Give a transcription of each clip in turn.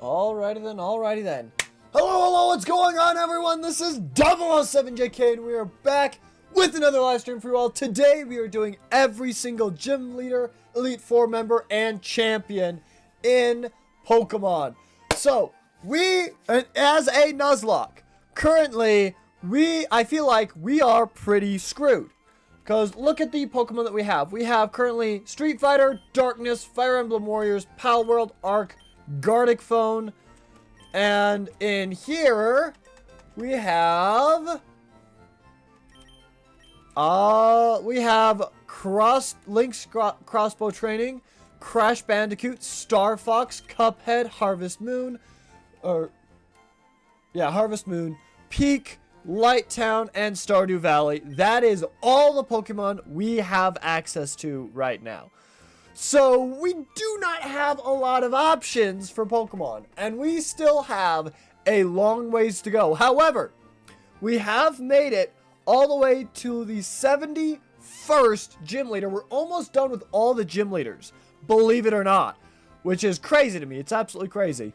Alrighty then. Hello, what's going on, everyone? This is 007JK, and we are back with another live stream for you all. Today, we are doing every single gym leader, Elite 4 member, and champion in Pokemon. So, as a nuzlock, currently, I feel like we are pretty screwed. Because look at the Pokemon that we have. We have currently Street Fighter, Darkness, Fire Emblem Warriors, Pal World, Arc, Gartic Phone, and in here we have Link's Crossbow Training, Crash Bandicoot, Star Fox, Cuphead, Harvest Moon, Peak, Light Town, and Stardew Valley. That is all the Pokemon we have access to right now. So we do not have a lot of options for Pokemon, and we still have a long ways to go. However, we have made it all the way to the 71st gym leader. We're almost done with all the gym leaders, believe it or not, which is crazy to me. It's absolutely crazy.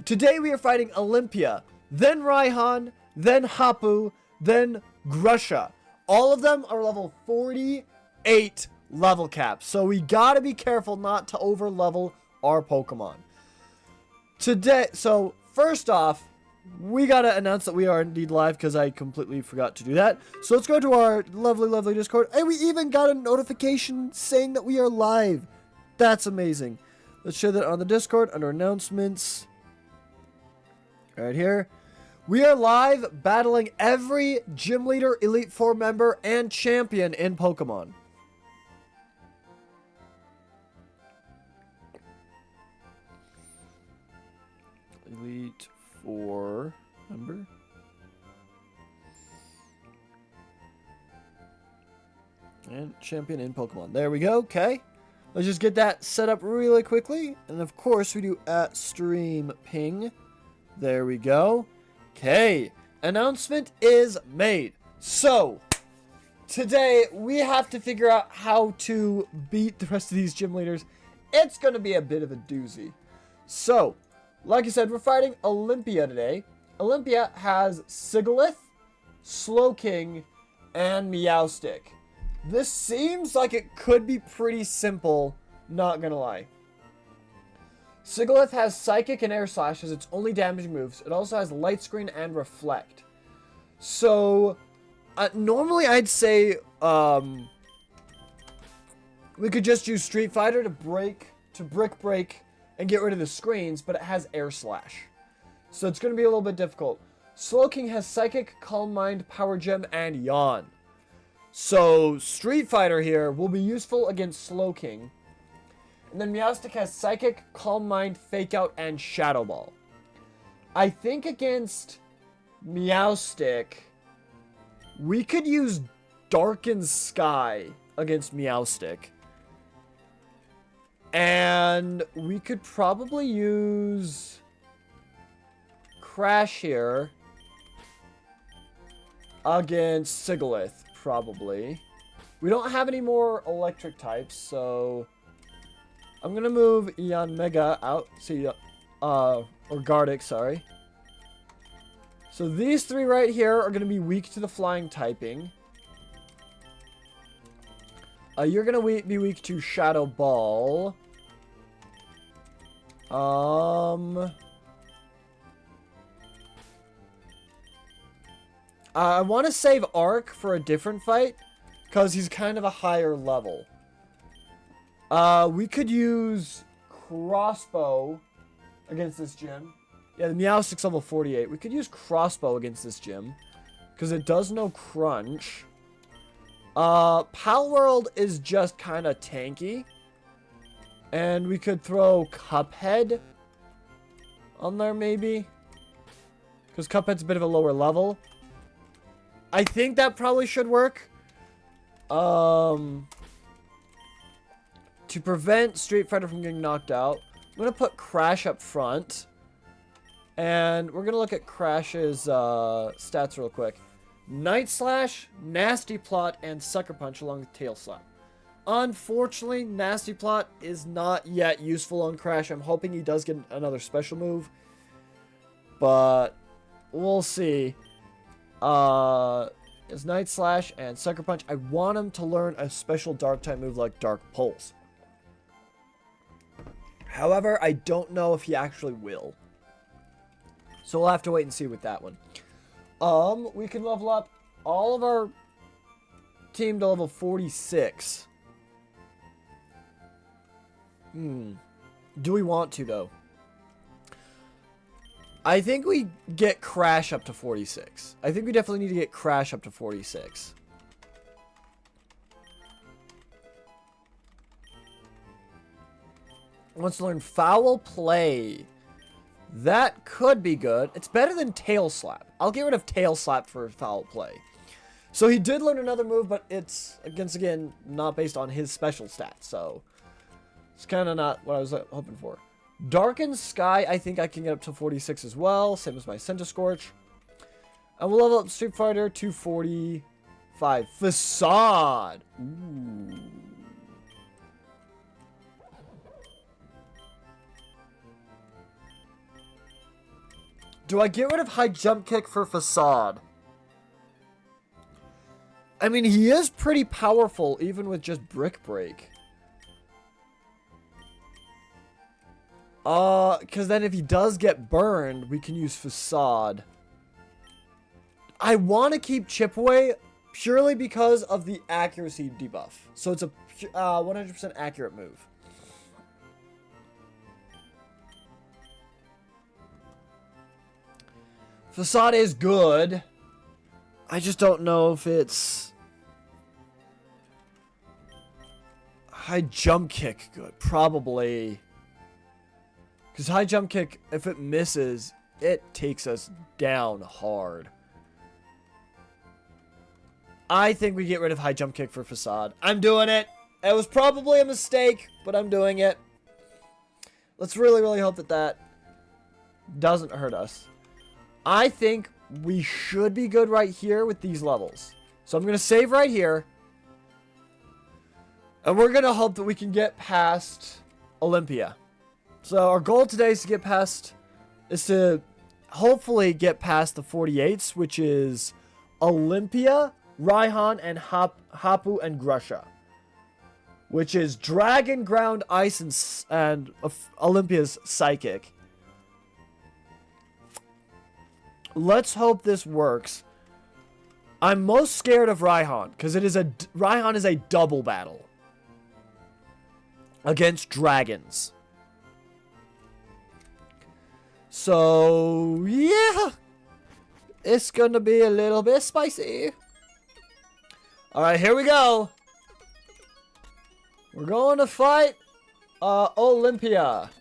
Today we are fighting Olympia, then Raihan, then Hapu, then Grusha. All of them are level 48 level caps, so we gotta be careful not to over level our Pokemon. So first off, we gotta announce that we are indeed live, because I completely forgot to do that. So let's go to our lovely Discord, and we even got a notification saying that we are live. That's amazing. Let's share that on the Discord under announcements. Right here. We are live battling every gym leader, Elite 4 member, and champion in Pokemon. Elite 4 member. And champion in Pokemon. There we go. Okay. Let's just get that set up really quickly. And of course, we do @stream ping. There we go. Okay, announcement is made. So, today we have to figure out how to beat the rest of these gym leaders. It's going to be a bit of a doozy. So, like I said, we're fighting Olympia today. Olympia has Sigilyph, Slowking, and Meowstic. This seems like it could be pretty simple, not gonna lie. Sigilyph has Psychic and Air Slash as its only damaging moves. It also has Light Screen and Reflect. So, normally I'd say we could just use Street Fighter to Brick Break and get rid of the screens, but it has Air Slash. So it's going to be a little bit difficult. Slowking has Psychic, Calm Mind, Power Gem, and Yawn. So, Street Fighter here will be useful against Slowking. And then Meowstic has Psychic, Calm Mind, Fake Out, and Shadow Ball. I think against Meowstic, we could use Darken Sky against Meowstic. And we could probably use Crash here against Sigilyph, probably. We don't have any more electric types, so I'm gonna move Yanmega out. Or Gartic, sorry. So these three right here are gonna be weak to the flying typing. You're gonna be weak to Shadow Ball. I want to save Arc for a different fight, because he's kind of a higher level. We could use Crossbow against this gym. Yeah, the Meowstic's level 48. We could use Crossbow against this gym, because it does no crunch. Pal World is just kind of tanky. And we could throw Cuphead on there, maybe. Because Cuphead's a bit of a lower level. I think that probably should work. To prevent Street Fighter from getting knocked out, I'm going to put Crash up front. And we're going to look at Crash's stats real quick. Night Slash, Nasty Plot, and Sucker Punch along with Tail Slap. Unfortunately, Nasty Plot is not yet useful on Crash. I'm hoping he does get another special move. But we'll see. Is Night Slash and Sucker Punch. I want him to learn a special Dark type move like Dark Pulse. However, I don't know if he actually will. So we'll have to wait and see with that one. We can level up all of our team to level 46. Do we want to, though? I think we get Crash up to 46. I think we definitely need to get Crash up to 46. Wants to learn Foul Play. That could be good. It's better than Tail Slap. I'll get rid of Tail Slap for Foul Play. So he did learn another move, but it's, again, not based on his special stats. So it's kind of not what I was hoping for. Darkened Sky, I think I can get up to 46 as well. Same as my Centiscorch. And we'll level up Street Fighter to 45. Facade. Ooh. Do I get rid of High Jump Kick for Facade? I mean, he is pretty powerful, even with just Brick Break. Because then if he does get burned, we can use Facade. I want to keep Chip Away purely because of the accuracy debuff. So it's a 100% accurate move. Facade is good. I just don't know if it's High Jump Kick good. Probably. Because High Jump Kick, if it misses, it takes us down hard. I think we get rid of High Jump Kick for Facade. I'm doing it. It was probably a mistake, but I'm doing it. Let's really, really hope that that doesn't hurt us. I think we should be good right here with these levels. So I'm going to save right here. And we're going to hope that we can get past Olympia. So our goal today is to hopefully get past the 48s, which is Olympia, Raihan, and Hapu and Grusha. Which is Dragon, Ground, Ice, and Olympia's Psychic. Let's hope this works. I'm most scared of Raihan because Raihan is a double battle against dragons. So yeah, it's gonna be a little bit spicy. All right, here we go. We're going to fight Olympia.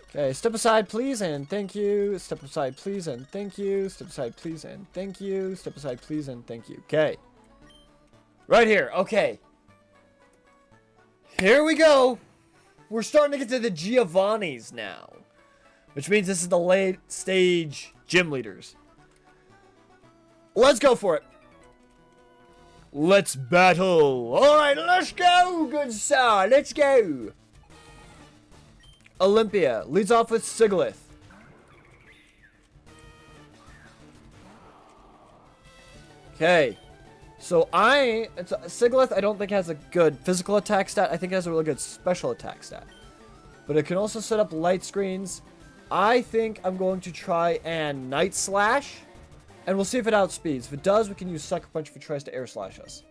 Okay, step aside, please, and thank you. Step aside, please, and thank you. Step aside, please, and thank you. Step aside, please, and thank you. Okay. Right here. Okay. Here we go. We're starting to get to the Giovannis now. Which means this is the late stage gym leaders. Let's go for it. Let's battle. Alright, let's go, good sir. Let's go. Olympia leads off with Siglith. Okay. So Siglith I don't think has a good physical attack stat. I think it has a really good special attack stat. But it can also set up light screens. I think I'm going to try and Night Slash. And we'll see if it outspeeds. If it does, we can use Sucker Punch if it tries to air slash us.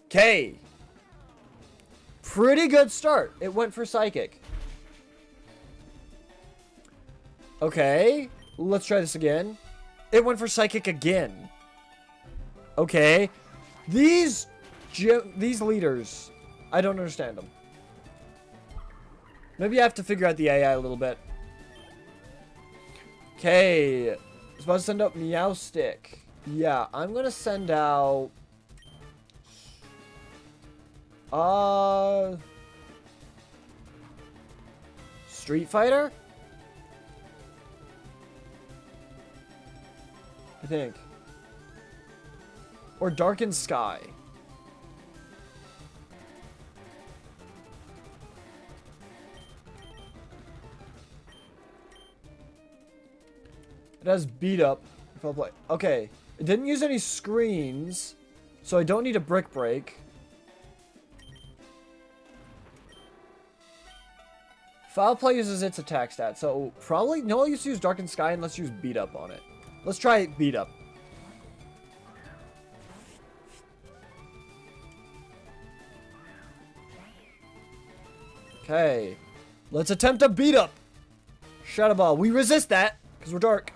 Okay. Pretty good start. It went for Psychic. Okay. Let's try this again. It went for Psychic again. Okay. These leaders, I don't understand them. Maybe I have to figure out the AI a little bit. Okay. I was about to send out Meowstick. Yeah, I'm going to send out... Street Fighter? I think. Or Darkened Sky. It has beat up. If I'll play. Okay. It didn't use any screens, so I don't need a brick break. Foul play uses its attack stat, so probably no use to use Darkened Sky and let's use beat up on it. Let's try beat up. Okay. Let's attempt a beat up. Shadow Ball. We resist that because we're dark.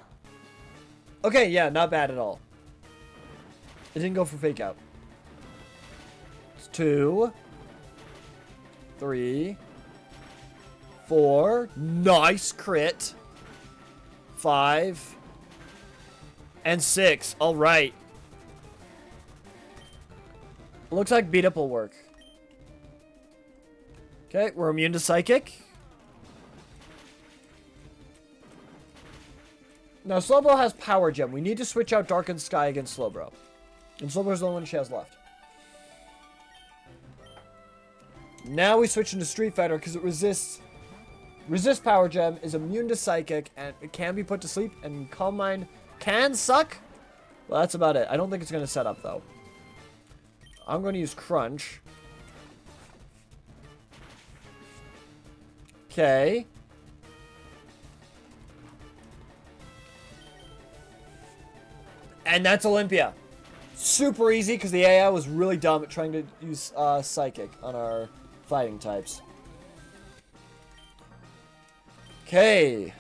Okay, yeah, not bad at all. It didn't go for fake out. It's 2, 3, 4. Nice crit. 5 and 6. All right. Looks like beat up will work. Okay, we're immune to psychic. Now, Slowbro has Power Gem. We need to switch out Darkened Sky against Slowbro. And Slowbro's the only one she has left. Now we switch into Street Fighter because it resists Power Gem, is immune to Psychic, and it can be put to sleep, and Calm Mind can suck. Well, that's about it. I don't think it's going to set up, though. I'm going to use Crunch. Okay. And that's Olympia. Super easy because the AI was really dumb at trying to use Psychic on our fighting types. Okay.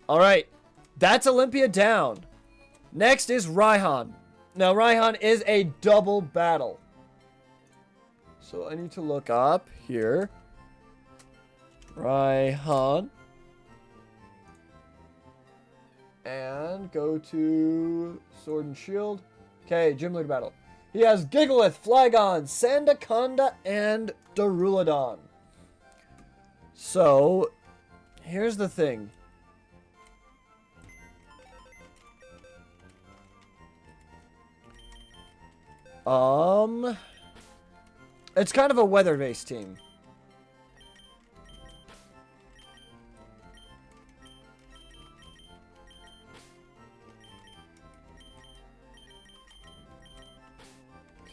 Alright. That's Olympia down. Next is Raihan. Now, Raihan is a double battle. So I need to look up here. Raihan. And go to Sword and Shield. Okay, Gym Leader Battle. He has Gigalith, Flygon, Sandaconda, and Duraludon. So, here's the thing. It's kind of a weather-based team.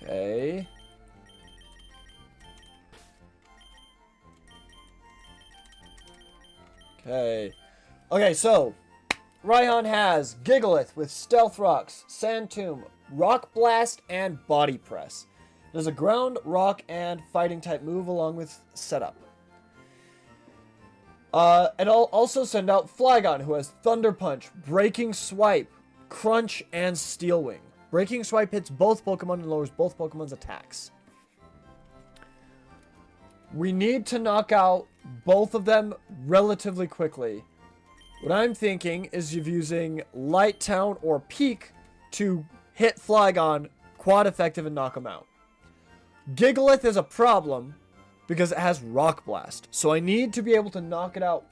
Okay. Okay, so Raihan has Gigalith with Stealth Rocks, Sand Tomb, Rock Blast, and Body Press. There's a ground, rock, and fighting type move along with setup. And I'll also send out Flygon, who has Thunder Punch, Breaking Swipe, Crunch, and Steel Wing. Breaking Swipe hits both Pokemon and lowers both Pokemon's attacks. We need to knock out both of them relatively quickly. What I'm thinking is of using Light Town or Peak to hit Flygon quad effective and knock him out. Gigalith is a problem because it has Rock Blast. So I need to be able to knock it out.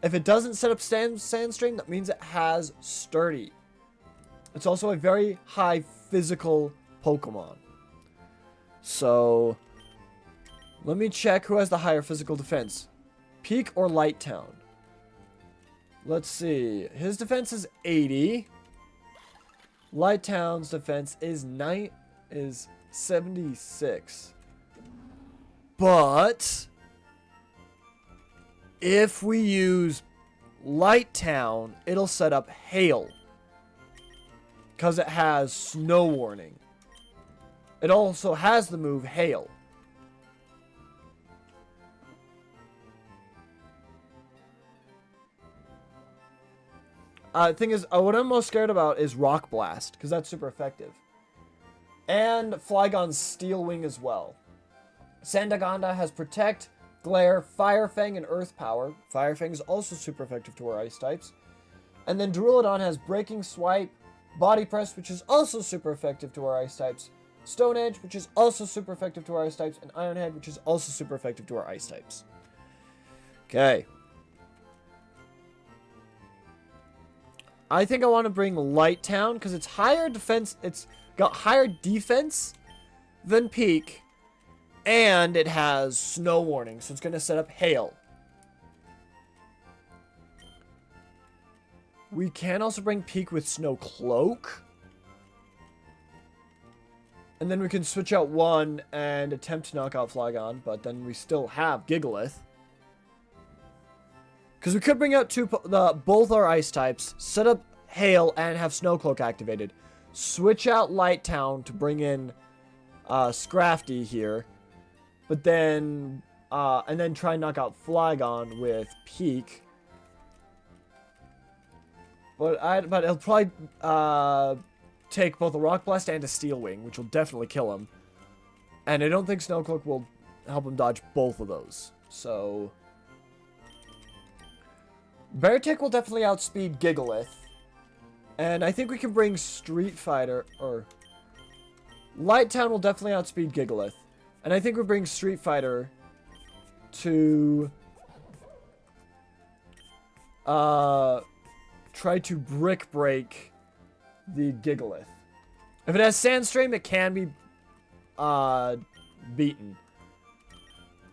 If it doesn't set up Sandstream, that means it has Sturdy. It's also a very high physical Pokemon. So, let me check who has the higher physical defense. Peak or Light Town? Let's see. His defense is 80. Light Town's defense is 76. But if we use Light Town, it'll set up Hail. Because it has Snow Warning. It also has the move Hail. Thing is, what I'm most scared about is Rock Blast, because that's super effective. And Flygon's Steel Wing as well. Sandaconda has Protect, Glare, Fire Fang, and Earth Power. Fire Fang is also super effective to our Ice types. And then Duraludon has Breaking Swipe, Body Press, which is also super effective to our Ice types. Stone Edge, which is also super effective to our Ice types. And Iron Head, which is also super effective to our Ice types. Okay. I think I want to bring Light Town because it's higher defense. It's got higher defense than Peak, and it has snow warning, so it's going to set up hail. We can also bring Peak with Snow Cloak. And then we can switch out one and attempt to knock out Flygon, but then we still have Gigalith. Because we could bring out both our ice types, set up Hail, and have Snow Cloak activated. Switch out Light Town to bring in Scrafty here. But then, and then try and knock out Flygon with Peak. But it'll probably take both a Rock Blast and a Steel Wing, which will definitely kill him. And I don't think Snow Cloak will help him dodge both of those. So Beartick will definitely outspeed Gigalith. And I think we can bring Street Fighter, or Light Town will definitely outspeed Gigalith. And I think we bring Street Fighter to try to Brick Break the Gigalith. If it has Sandstream, it can be beaten.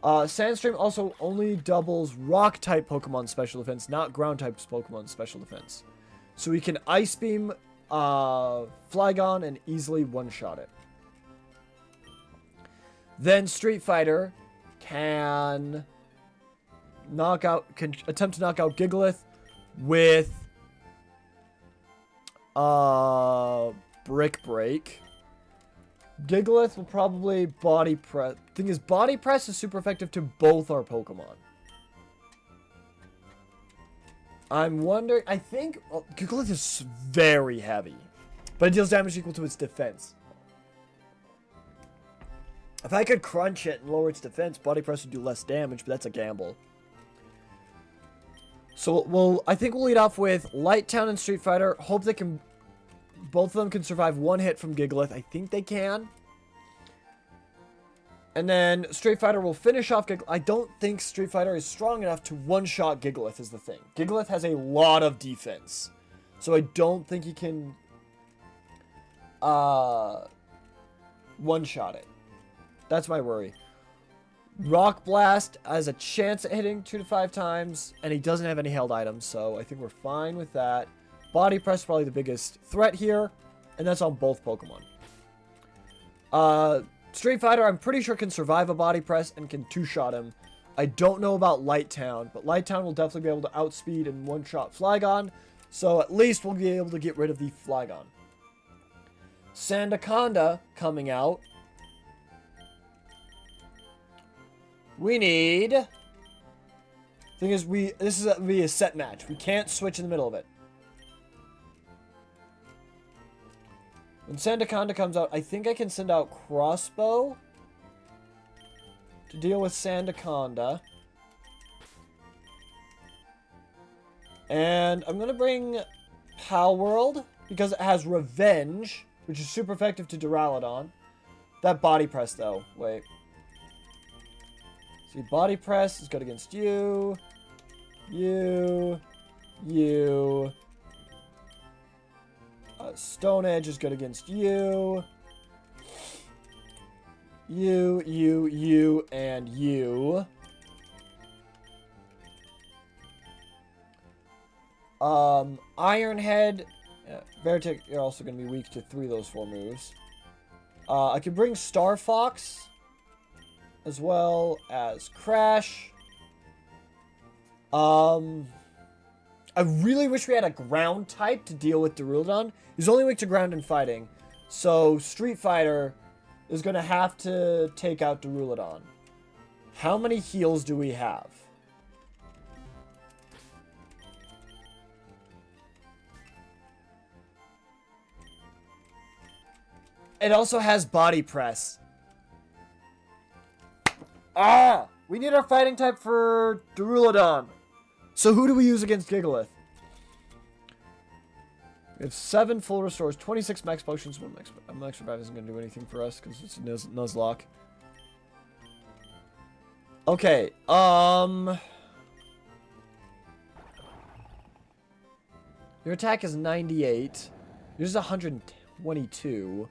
Sandstream also only doubles Rock-type Pokemon special defense, not Ground-type Pokemon special defense. So we can Ice Beam Flygon and easily one-shot it. Then Street Fighter can attempt to knock out Gigalith with Brick Break. Gigalith will probably Body Press. Thing is, Body Press is super effective to both our Pokemon. I'm wondering, I think Gigalith is very heavy, but it deals damage equal to its defense. If I could crunch it and lower its defense, Body Press would do less damage, but that's a gamble. So I think we'll lead off with Light Town and Street Fighter. Hope they can, both of them can survive one hit from Gigalith. I think they can. And then Street Fighter will finish off Gigalith. I don't think Street Fighter is strong enough to one-shot Gigalith is the thing. Gigalith has a lot of defense. So I don't think he can one-shot it. That's my worry. Rock Blast has a chance at hitting 2 to 5 times, and he doesn't have any held items, so I think we're fine with that. Body Press is probably the biggest threat here, and that's on both Pokemon. Street Fighter, I'm pretty sure can survive a Body Press and can two-shot him. I don't know about Light Town, but Light Town will definitely be able to outspeed and one-shot Flygon, so at least we'll be able to get rid of the Flygon. Sandaconda coming out. We need... Thing is, this is be a set match. We can't switch in the middle of it. When Sandaconda comes out, I think I can send out Crossbow to deal with Sandaconda. And I'm going to bring Palworld because it has Revenge, which is super effective to Duraludon. That Body Press, though. Wait. See, Body Press is good against you. You. Stone Edge is good against you. You, and you. Iron Head. Yeah, Beartick, you're also going to be weak to 3 of those 4 moves. I can bring Star Fox, as well as Crash. I really wish we had a ground type to deal with Duraludon. He's only weak to ground and fighting. So Street Fighter is going to have to take out Duraludon. How many heals do we have? It also has Body Press. Ah! We need our fighting type for Duraludon. So who do we use against Gigalith? We have 7 full restores, 26 max potions. Max revive isn't going to do anything for us because it's a nuzlock. Okay, Your attack is 98. Yours is 122.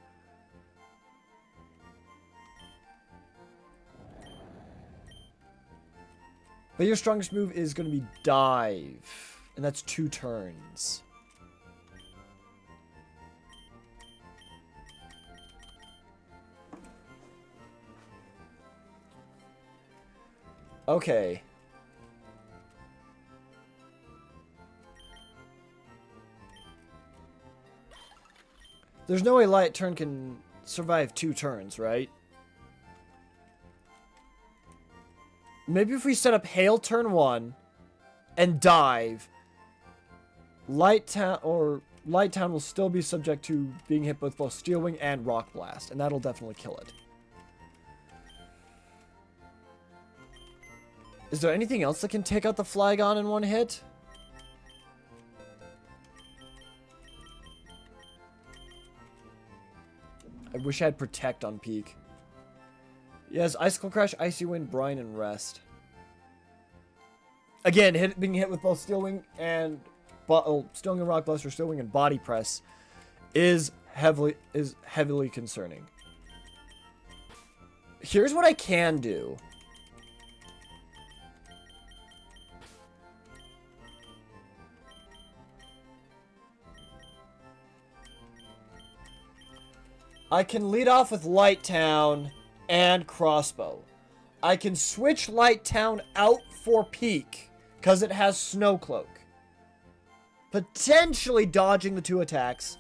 But your strongest move is going to be dive. And that's 2 turns. Okay. There's no way Light Turn can survive 2 turns, right? Maybe if we set up Hail turn 1 and dive, Light Town will still be subject to being hit with both Steel Wing and Rock Blast, and that'll definitely kill it. Is there anything else that can take out the Flygon in 1 hit? I wish I had Protect on peak. Yes, Icicle Crash, Icy Wind, Brine, and Rest. Again, being hit with both Steel Wing and Steel Wing and Rock Blast, or Steel Wing and Body Press is heavily concerning. Here's what I can do. I can lead off with Light Town and Crossbow. I can switch Light Town out for Peak, because it has Snow Cloak. Potentially dodging the 2 attacks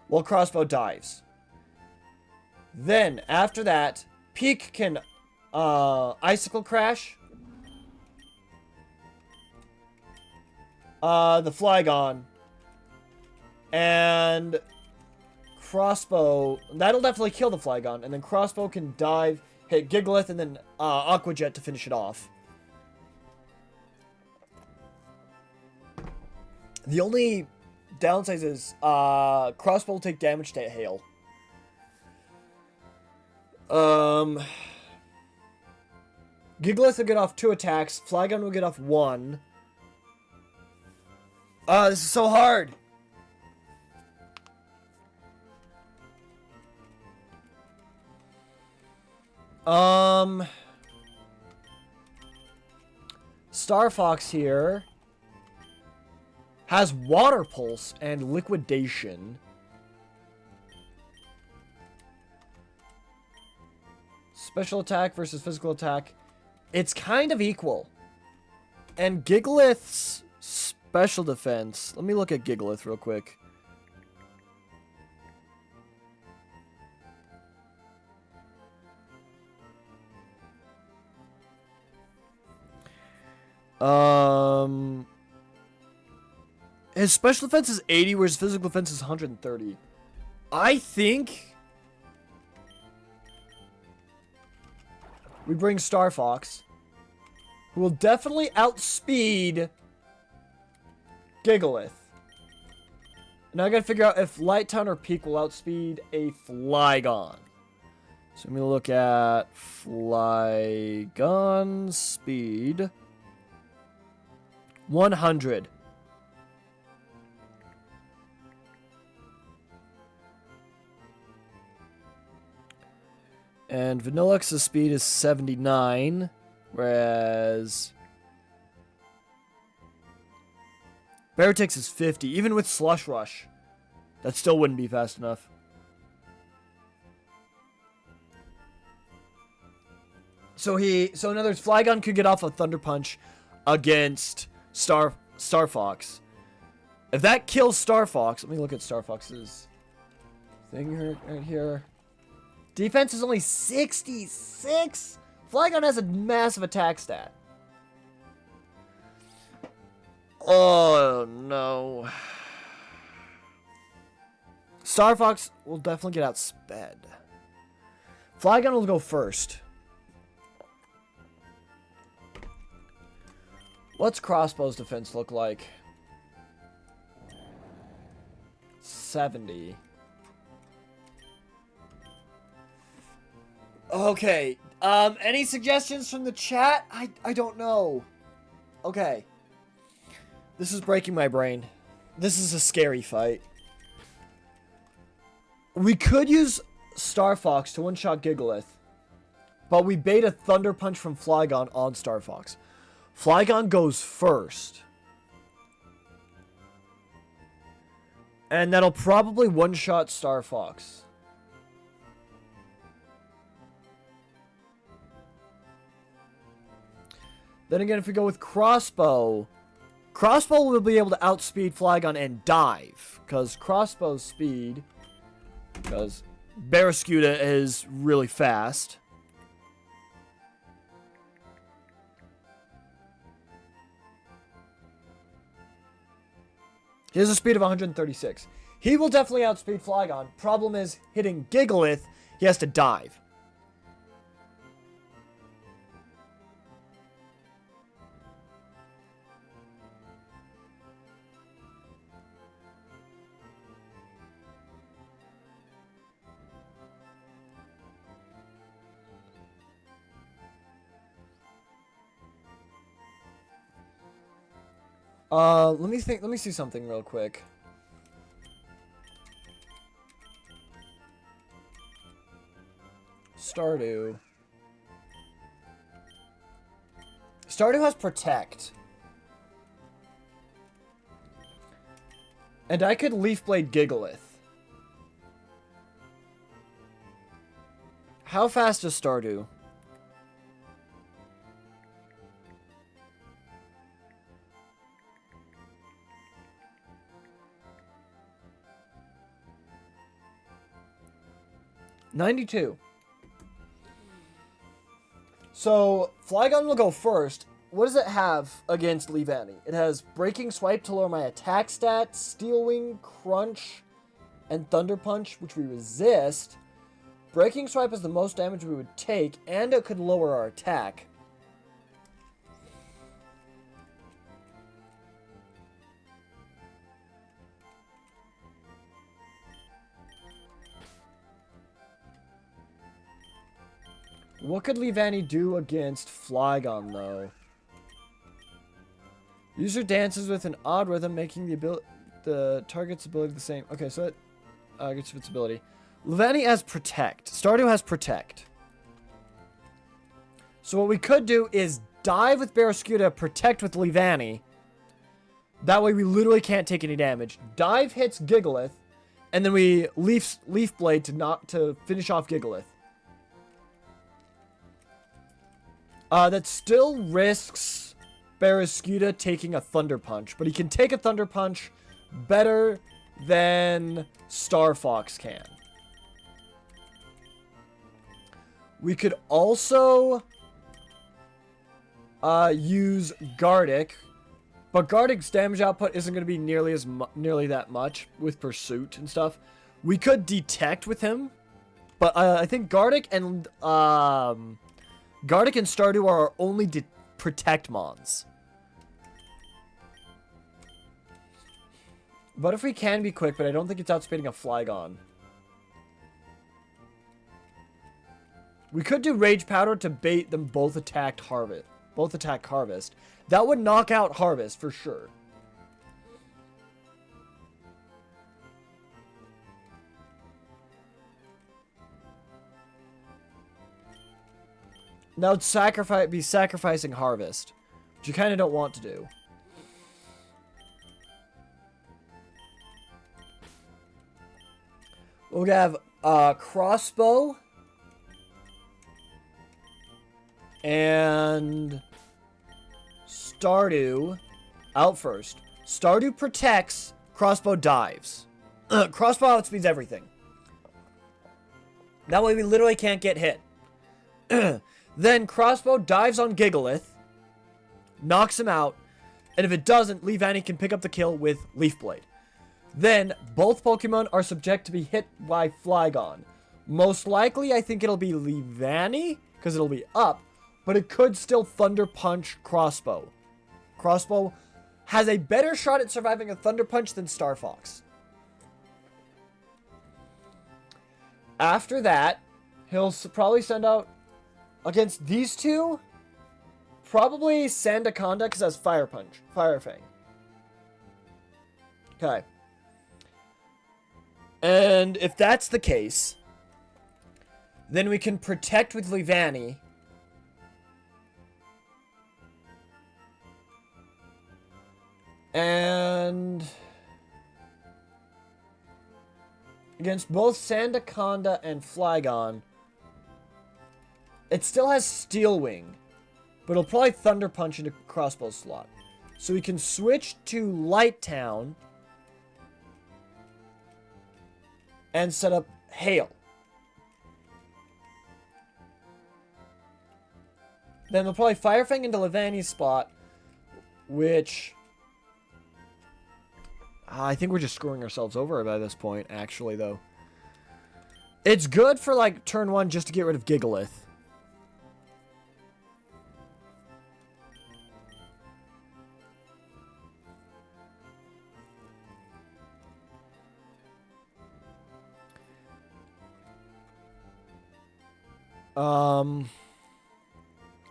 while Crossbow dives. Then, after that, Peak can Icicle Crash the Flygon, and Crossbow, that'll definitely kill the Flygon, and then Crossbow can dive, hit Gigalith, and then Aqua Jet to finish it off. The only downside is Crossbow will take damage to Hail. Gigalith will get off 2 attacks, Flygon will get off 1. This is so hard! Star Fox here has Water Pulse and Liquidation. Special attack versus physical attack. It's kind of equal. And Gigalith's special defense. Let me look at Gigalith real quick. His special defense is 80, whereas his physical defense is 130. I think we bring Star Fox, who will definitely outspeed Gigalith. Now I gotta figure out if Light Town or Peak will outspeed a Flygon. So let me look at Flygon speed. 100. And Vanillux's speed is 79, whereas Beartix is 50. Even with Slush Rush, that still wouldn't be fast enough. So in other words, Flygon could get off a Thunder Punch against Star Fox. If that kills Star Fox, let me look at Star Fox's thing right here. Defense is only 66. Flygon has a massive attack stat. Oh no. Star Fox will definitely get outsped. Flygon will go first. What's Crossbow's defense look like? 70. Okay. Any suggestions from the chat? I don't know. Okay. This is breaking my brain. This is a scary fight. We could use Star Fox to one-shot Gigalith, but we bait a Thunder Punch from Flygon on Star Fox. Flygon goes first. And that'll probably one-shot Star Fox. Then again, if we go with Crossbow, Crossbow will be able to outspeed Flygon and dive. Because Crossbow's speed, because Barraskewda is really fast. He has a speed of 136. He will definitely outspeed Flygon. Problem is, hitting Gigalith, he has to dive. Let me think. Let me see something real quick. Stardew. Stardew has Protect. And I could Leaf Blade Gigalith. How fast is Stardew? $92. So, Flygon will go first. What does it have against Leavanny? It has Breaking Swipe to lower my attack stat, Steel Wing, Crunch, and Thunder Punch, which we resist. Breaking Swipe is the most damage we would take, and it could lower our attack. What could Leavanny do against Flygon, though? User dances with an odd rhythm, making the target's ability the same. Okay, so it gets its ability. Leavanny has Protect. Stardew has Protect. So what we could do is dive with Barraskewda, Protect with Leavanny. That way we literally can't take any damage. Dive hits Gigalith, and then we Leaf Blade to finish off Gigalith. That still risks Barraskewda taking a Thunder Punch, but he can take a Thunder Punch better than Star Fox can. We could also use Gardic, but Gardic's damage output isn't going to be nearly that much with Pursuit and stuff. We could Detect with him, but I think Gardic and Stardew are our only Protect mons. But if we can be quick, but I don't think it's outspeeding a Flygon. We could do Rage Powder to bait them both attack Harvest. That would knock out Harvest for sure. Now it'd be sacrificing Harvest, which you kind of don't want to do. We'll have Crossbow and Stardew out first. Stardew protects, Crossbow dives. Crossbow outspeeds everything. That way we literally can't get hit. Then Crossbow dives on Gigalith, knocks him out, and if it doesn't, Leavanny can pick up the kill with Leaf Blade. Then, both Pokemon are subject to be hit by Flygon. Most likely, I think it'll be Leavanny, because it'll be up, but it could still Thunder Punch Crossbow. Crossbow has a better shot at surviving a Thunder Punch than Star Fox. After that, he'll probably send out, against these two, probably Sandaconda, because it has Fire Punch, Fire Fang. Okay. And if that's the case, then we can protect with Levani. And against both Sandaconda and Flygon, it still has Steel Wing, but it'll probably Thunder Punch into Crossbow slot. So we can switch to Light Town and set up Hail. Then they'll probably Fire Fang into Levani's spot, which I think we're just screwing ourselves over by this point, actually, though. It's good for, like, turn 1 just to get rid of Gigalith.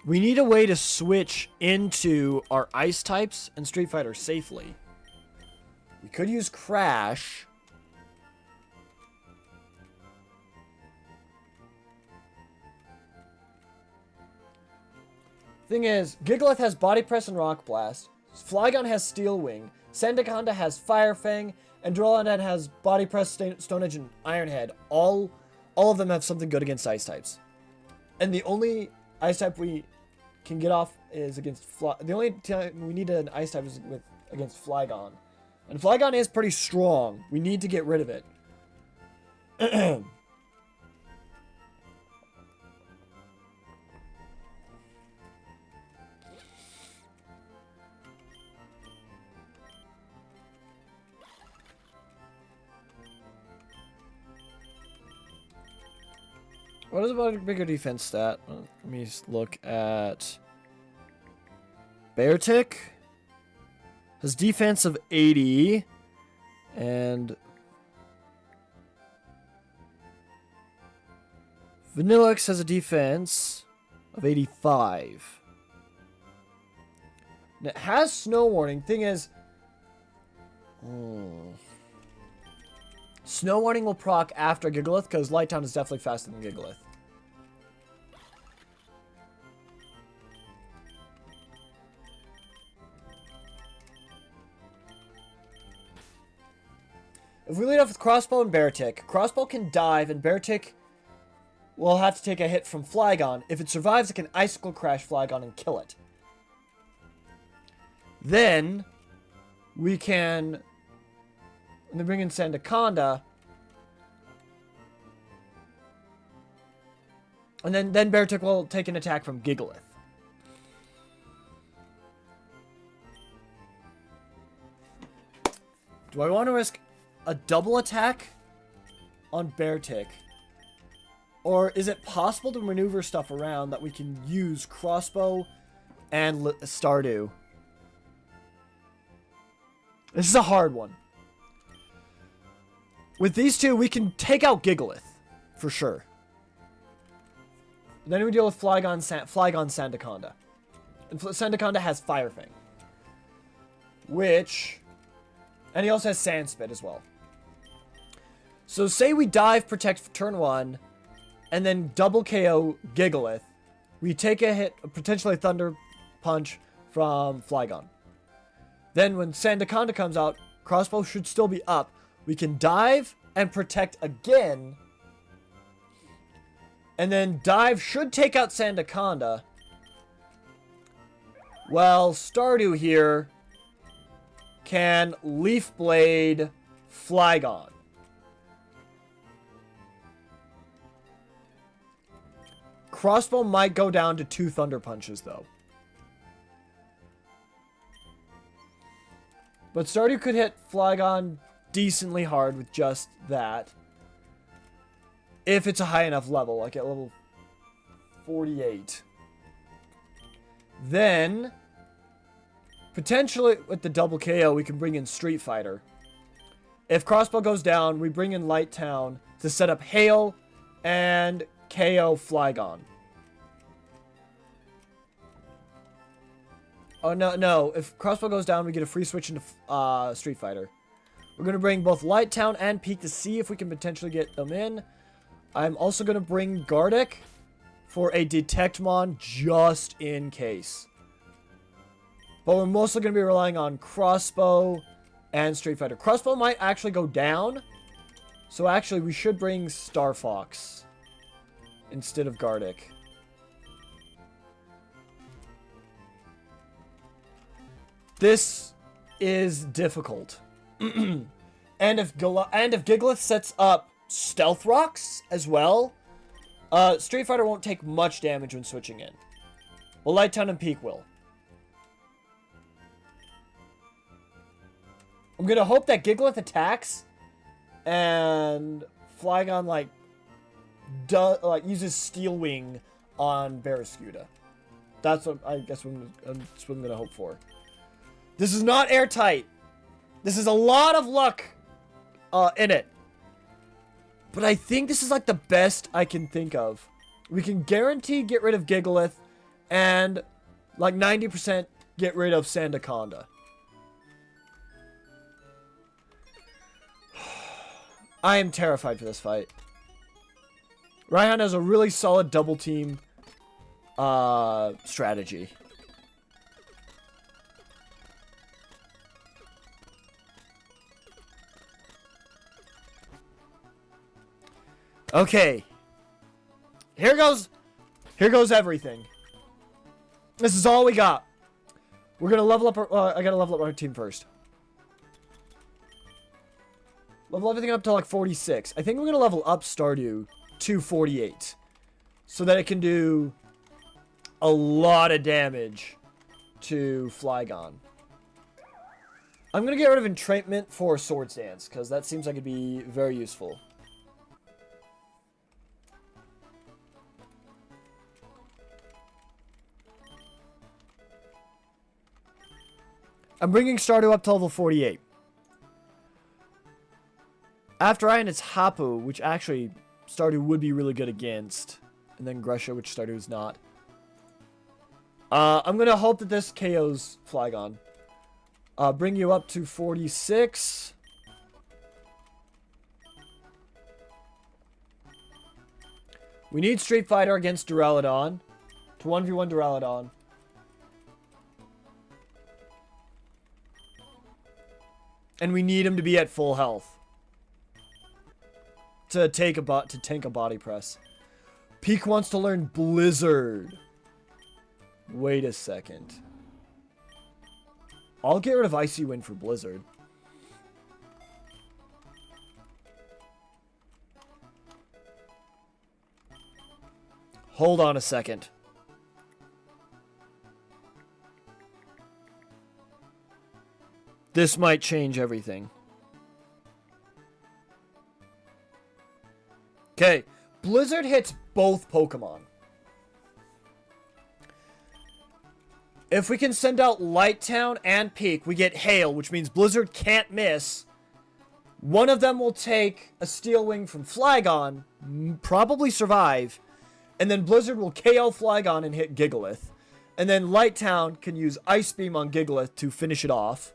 We need a way to switch into our ice types and Street Fighter safely. We could use Crash. Thing is, Gigalith has Body Press and Rock Blast. Flygon has Steel Wing. Sandaconda has Fire Fang. And Duraludon has Body Press, Stone Edge, and Iron Head. All of them have something good against ice types. And the only ice type we can get off is against the only time we need an ice type is against Flygon. And Flygon is pretty strong. We need to get rid of it. What is about a bigger defense stat? Let me look at Beartic. Has defense of 80. And Vanillix has a defense of 85. And it has Snow Warning. Thing is, Snow Warning will proc after Gigalith, because Light Town is definitely faster than Gigalith. If we lead off with Crossbow and Beartic, Crossbow can dive, and Beartic will have to take a hit from Flygon. If it survives, it can Icicle Crash Flygon and kill it. Then, we can... And then bring in Sandaconda. And then Beartic will take an attack from Gigalith. Do I want to risk a double attack on Beartic? Or is it possible to maneuver stuff around that we can use Crossbow and Stardew? This is a hard one. With these two, we can take out Gigalith, for sure. Then we deal with Flygon Sandaconda. And Sandaconda has Fire Fang. Which... And he also has Sand Spit as well. So say we dive, protect for turn 1, and then double KO Gigalith. We take a hit, potentially a Thunder Punch from Flygon. Then when Sandaconda comes out, Crossbow should still be up. We can dive and protect again. And then dive should take out Sandaconda. Well, Stardew here can Leaf Blade Flygon. Crossbow might go down to 2 Thunder Punches, though. But Stardew could hit Flygon decently hard with just that. If it's a high enough level, like at level 48. Then, potentially with the double KO, we can bring in Street Fighter. If Crossbow goes down, we bring in Light Town to set up Hail and KO Flygon. Oh, no. If Crossbow goes down, we get a free switch into Street Fighter. We're going to bring both Light Town and Peak to see if we can potentially get them in. I'm also going to bring Gardeck for a Detectmon just in case. But we're mostly going to be relying on Crossbow and Street Fighter. Crossbow might actually go down. So actually, we should bring Star Fox instead of Gardeck. This is difficult. and if Gigalith sets up Stealth Rocks as well, Street Fighter won't take much damage when switching in. Well, Light Town and Peak will. I'm gonna hope that Gigalith attacks and Flygon like uses Steel Wing on Barraskewda. That's what I guess that's what I'm gonna hope for. This is not airtight. This is a lot of luck in it. But I think this is like the best I can think of. We can guarantee get rid of Gigalith and like 90% get rid of Sandaconda. I am terrified for this fight. Raihan has a really solid double team strategy. Okay. Here goes everything. This is all we got. We're gonna level up I gotta level up our team first. Level everything up to like 46. I think we're gonna level up Stardew to 48. So that it can do a lot of damage to Flygon. I'm gonna get rid of Entrainment for Swords Dance, because that seems like it'd be very useful. I'm bringing Stardew up to level 48. After Iron, it's Hapu, which actually Stardew would be really good against. And then Gresha, which Stardew is not. I'm going to hope that this KOs Flygon. Bring you up to 46. We need Street Fighter against Duraludon. To 1v1 Duraludon. And we need him to be at full health. To tank a body press. Peak wants to learn Blizzard. Wait a second. I'll get rid of Icy Wind for Blizzard. Hold on a second. This might change everything. Okay, Blizzard hits both Pokemon. If we can send out Light Town and Peak, we get Hail, which means Blizzard can't miss. One of them will take a Steel Wing from Flygon, probably survive, and then Blizzard will KO Flygon and hit Gigalith. And then Light Town can use Ice Beam on Gigalith to finish it off.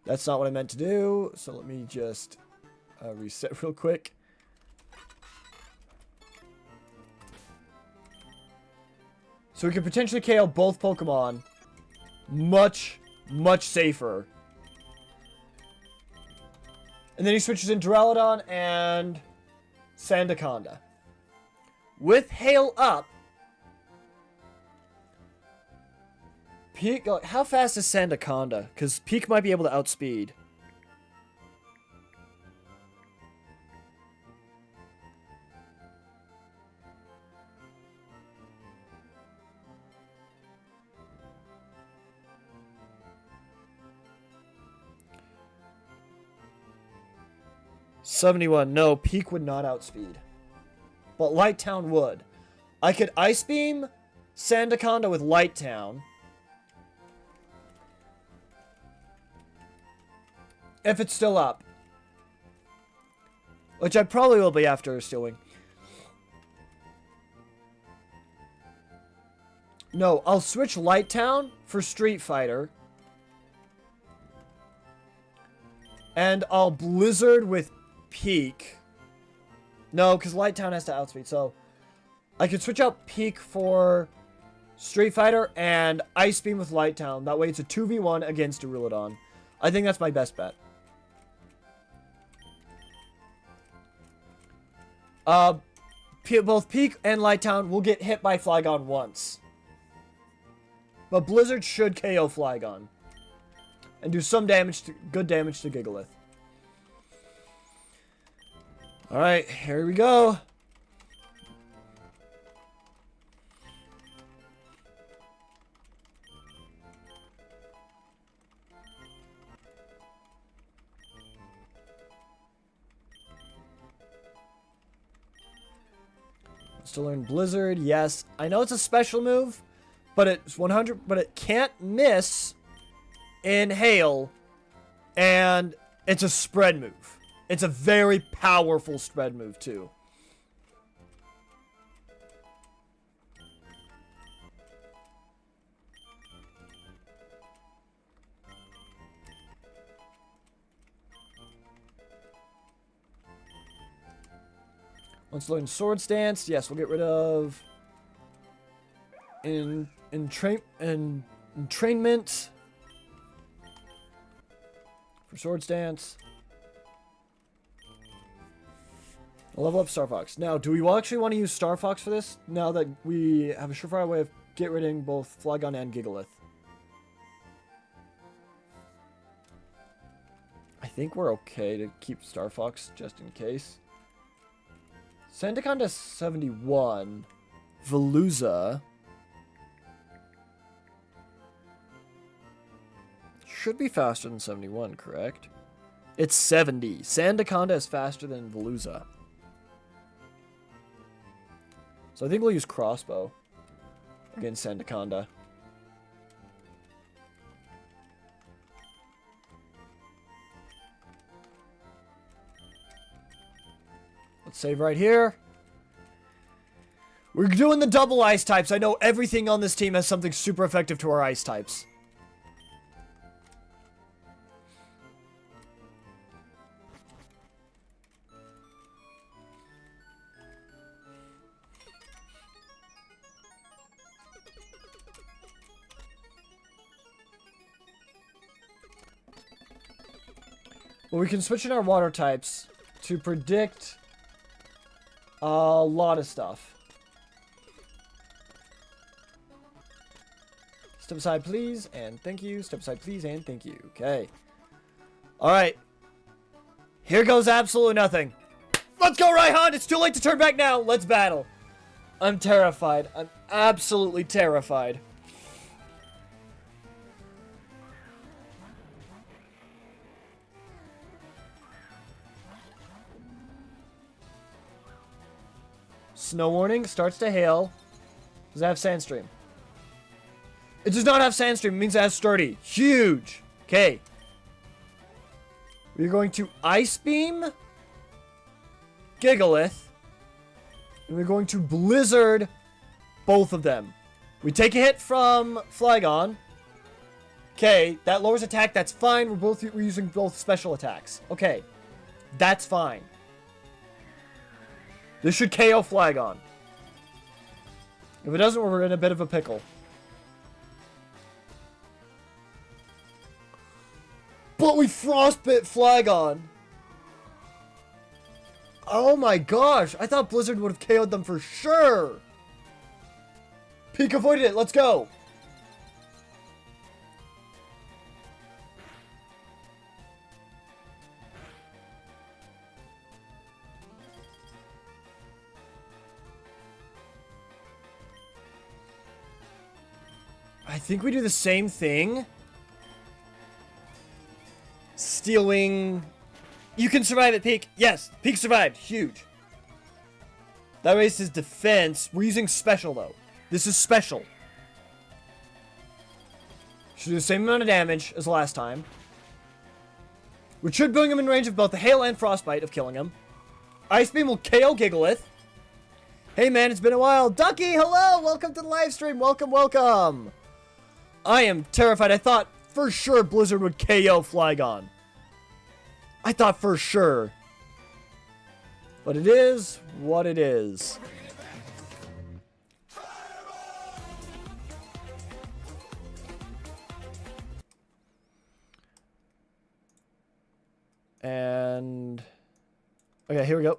That's not what I meant to do, so let me just reset real quick. So we could potentially KO both Pokemon much, much safer. And then he switches in Duraludon and Sandaconda. With Hail up, Peak, like, how fast is Sandaconda? Because Peak might be able to outspeed. $71. No, Peak would not outspeed. But Light Town would. I could Ice Beam Sandaconda with Light Town. If it's still up. Which I probably will be after Steel Wing. No, I'll switch Light Town for Street Fighter. And I'll Blizzard with Peak. No, because Light Town has to outspeed. So I could switch out Peak for Street Fighter and Ice Beam with Light Town. That way it's a 2v1 against Duraludon. I think that's my best bet. Both Peak and Light Town will get hit by Flygon once. But Blizzard should KO Flygon. And do some damage, good damage to Gigalith. Alright, here we go. To learn Blizzard, yes. I know it's a special move, but it's 100, but it can't miss in Hail, and it's a spread move. It's a very powerful spread move, too. Let's learn Sword Stance. Yes, we'll get rid of entrainment for Sword Stance. I'll level up Star Fox. Now, do we actually want to use Star Fox for this? Now that we have a surefire way of get rid of both Flygon and Gigalith. I think we're okay to keep Star Fox just in case. Sandaconda 71. Veluza. Should be faster than 71, correct? It's 70. Sandaconda is faster than Veluza. So I think we'll use Crossbow against Sandaconda. Let's save right here. We're doing the double ice types. I know everything on this team has something super effective to our ice types. Well, we can switch in our water types to predict a lot of stuff. Step aside, please, and thank you. Step aside, please, and thank you. Okay. Alright. Here goes absolutely nothing. Let's go, Raihan! It's too late to turn back now! Let's battle. I'm terrified. I'm absolutely terrified. Snow warning, starts to hail. Does it have Sandstream? It does not have Sandstream, it means it has Sturdy. Huge! Okay. We're going to Ice Beam Gigalith. And we're going to Blizzard both of them. We take a hit from Flygon. Okay, that lowers attack, that's fine. We're using both special attacks. Okay. That's fine. This should KO Flygon. If it doesn't, we're in a bit of a pickle. But we frostbit Flygon. Oh my gosh. I thought Blizzard would have KO'd them for sure. Peak avoided it. Let's go. I think we do the same thing. Stealing. You can survive at Peak. Yes, Peak survived. Huge. That raised his defense. We're using special, though. This is special. Should do the same amount of damage as last time. Which should bring him in range of both the Hail and Frostbite of killing him. Ice Beam will KO Gigalith. Hey, man, it's been a while. Ducky, hello! Welcome to the live stream. Welcome, welcome. I am terrified. I thought for sure Blizzard would KO Flygon. I thought for sure. But it is what it is. And okay, here we go.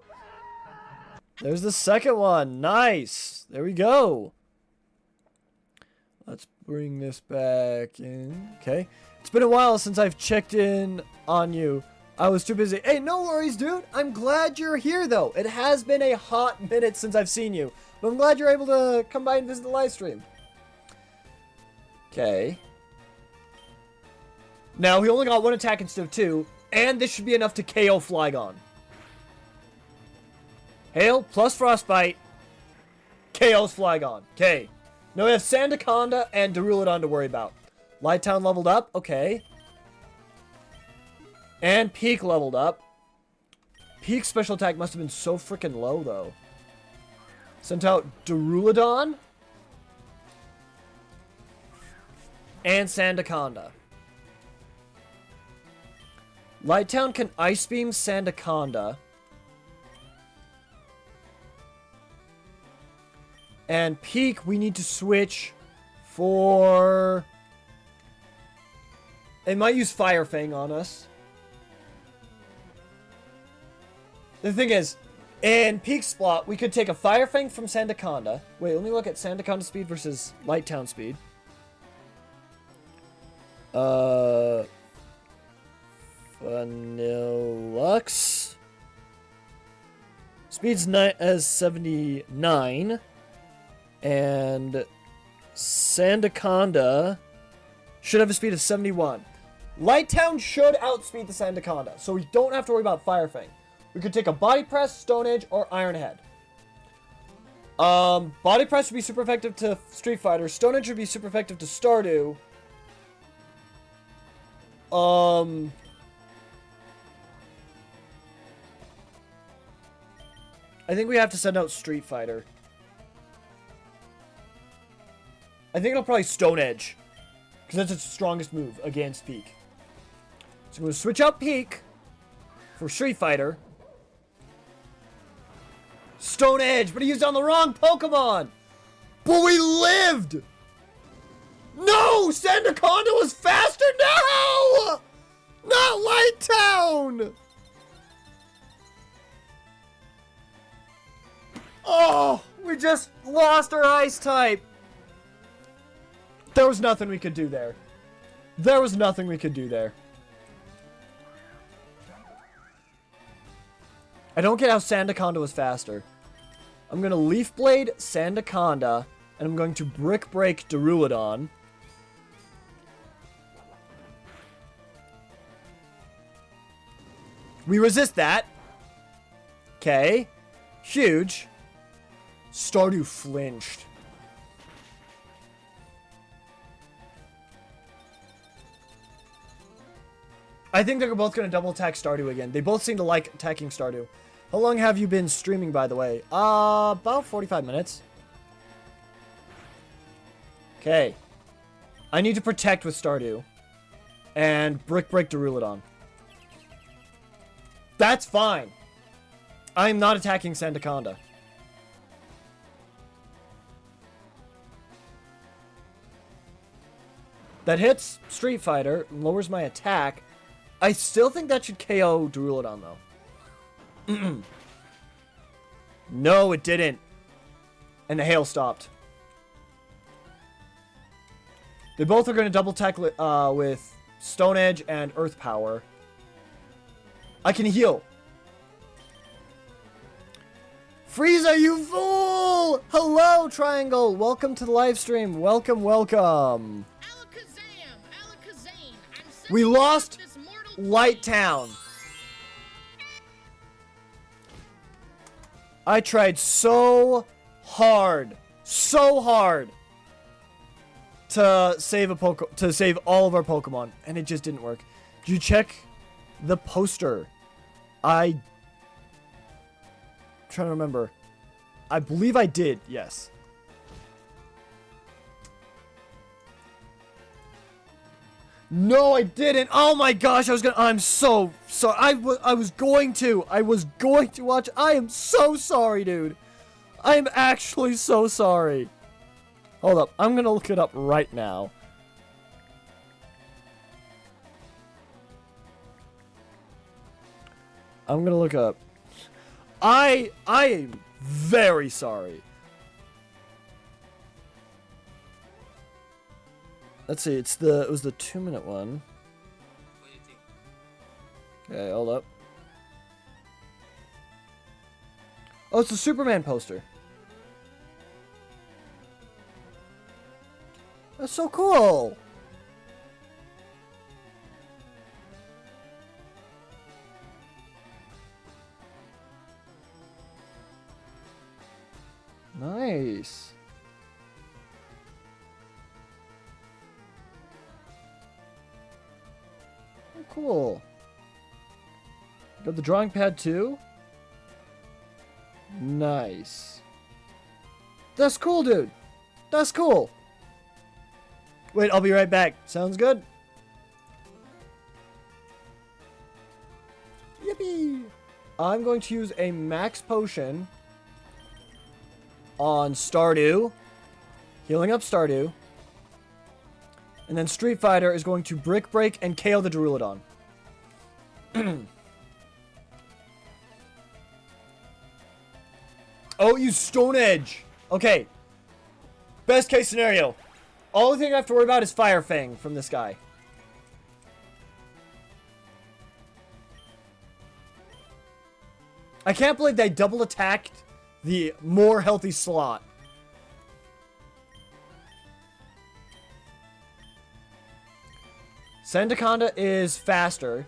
There's the second one. Nice. There we go. Let's bring this back in. Okay. It's been a while since I've checked in on you. I was too busy. Hey, no worries, dude. I'm glad you're here, though. It has been a hot minute since I've seen you. But I'm glad you're able to come by and visit the live stream. Okay. Now, he only got one attack instead of two. And this should be enough to KO Flygon. Hail plus Frostbite. KO's Flygon. Okay. Now we have Sandaconda and Duraludon to worry about. Lighttown leveled up. Okay. And Peak leveled up. Peak's special attack must have been so freaking low, though. Sent out Duraludon. And Sandaconda. Lighttown can Ice Beam Sandaconda. And Peak, we need to switch for... It might use Fire Fang on us. The thing is, in Peak's spot, we could take a Fire Fang from Sandaconda. Wait, let me look at Sandaconda speed versus Lighttown speed. Vanillux. Speed's as 79. And Sandaconda should have a speed of 71. Lighttown should outspeed the Sandaconda, so we don't have to worry about Fire Fang. We could take a Body Press, Stone Edge, or Iron Head. Body Press would be super effective to Street Fighter. Stone Edge would be super effective to Stardew. I think we have to send out Street Fighter. I think it'll probably Stone Edge. Because that's its strongest move against Peak. So I'm going to switch out Peak for Street Fighter. Stone Edge, but he used on the wrong Pokemon! But we lived! No! Sandaconda was faster! No! Not Lighttown! Oh! We just lost our Ice type! There was nothing we could do there. There was nothing we could do there. I don't get how Sandaconda was faster. I'm going to Leaf Blade Sandaconda, and I'm going to Brick Break Duraludon. We resist that. Okay. Huge. Stardew flinched. I think they're both going to double attack Stardew again. They both seem to like attacking Stardew. How long have you been streaming, by the way? About 45 minutes. Okay. I need to protect with Stardew. And Brick Break Duraludon. That's fine. I'm not attacking Sandaconda. That hits Street Fighter, lowers my attack. I still think that should KO Duraludon, though. No, it didn't. And the hail stopped. They both are going to double attack with Stone Edge and Earth Power. I can heal. Frieza, you fool! Hello, Triangle. Welcome to the live stream. Welcome, welcome. We lost Lighttown. I tried so hard to save all of our Pokemon, and it just didn't work. Did you check the poster? I'm trying to remember. I believe I did, yes. No, I didn't. Oh my gosh, I'm so sorry. I was going to watch. I am so sorry, dude. I am actually so sorry. Hold up. I'm gonna look it up right now. I'm gonna look up. I am very sorry. Let's see, it was the 2-minute one. What do you think? Okay, hold up. Oh, it's a Superman poster. That's so cool. Nice. Oh, cool. Got the drawing pad too? Nice. That's cool, dude. That's cool. Wait, I'll be right back. Sounds good? Yippee! I'm going to use a max potion on Stardew. Healing up Stardew. And then Street Fighter is going to Brick Break and KO the Duraludon. Oh, you Stone Edge. Okay. Best case scenario. Only thing I have to worry about is Fire Fang from this guy. I can't believe they double attacked the more healthy slot. Sandaconda is faster,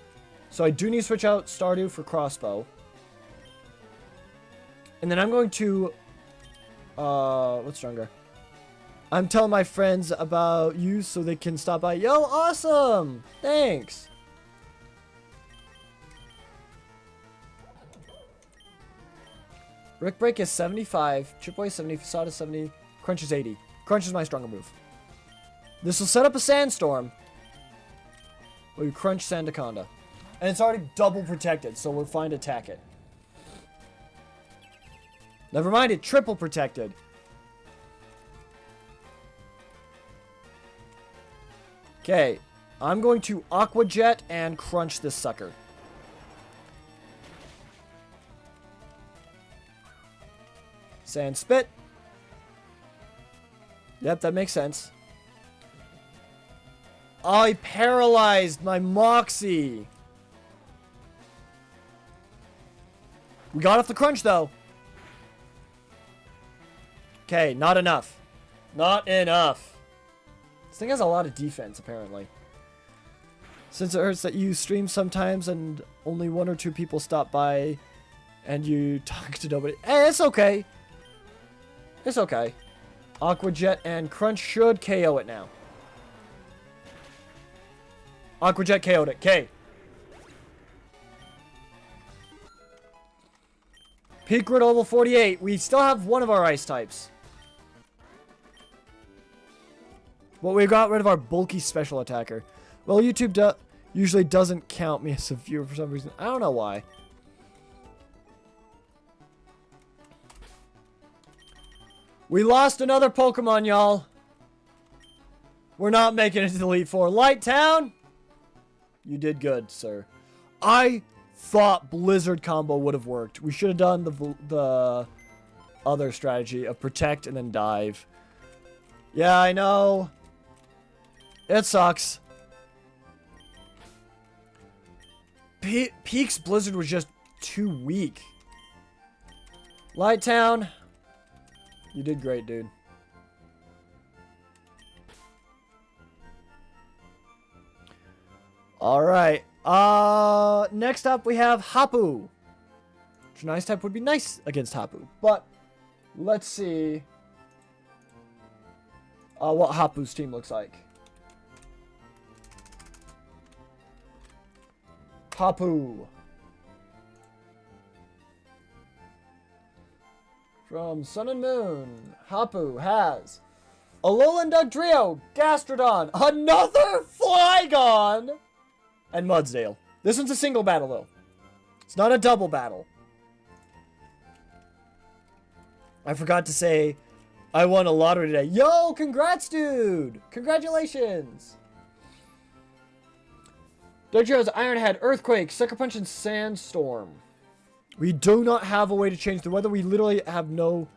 so I do need to switch out Stardew for Crossbow. And then I'm going to... what's stronger? I'm telling my friends about you so they can stop by. Yo, awesome! Thanks! Brick Break is 75, Chip Away is 70, Facade is 70, Crunch is 80. Crunch is my stronger move. This will set up a Sandstorm. Where you Crunch Sandaconda. And it's already double protected, so we're fine to attack it. Never mind, it triple protected. Okay, I'm going to Aqua Jet and Crunch this sucker. Sand Spit. Yep, that makes sense. I paralyzed my Moxie. We got off the Crunch, though. Okay, not enough. Not enough. This thing has a lot of defense, apparently. Since it hurts that you stream sometimes and only 1 or 2 people stop by and you talk to nobody. Hey, it's okay. It's okay. Aqua Jet and Crunch should KO it now. Aqua Jet KO'd it. K. Peak Grid level 48. We still have one of our ice types. But we got rid of our bulky special attacker. Well, YouTube usually doesn't count me as a viewer for some reason. I don't know why. We lost another Pokemon, y'all. We're not making it to the Elite Four. Light Town, you did good, sir. I thought Blizzard combo would have worked. We should have done the other strategy of protect and then dive. Yeah, I know. It sucks. Peak's Blizzard was just too weak. Light Town, you did great, dude. Alright. Next up we have Hapu. Which an ice type would be nice against Hapu. But let's see what Hapu's team looks like. Hapu. From Sun and Moon, Hapu has Alolan Dugtrio, Gastrodon, another Flygon, and Mudsdale. This one's a single battle, though. It's not a double battle. I forgot to say I won a lottery today. Yo, congrats, dude! Congratulations! Dugtrio's Ironhead, Earthquake, Sucker Punch, and Sandstorm. We do not have a way to change the weather. We literally have no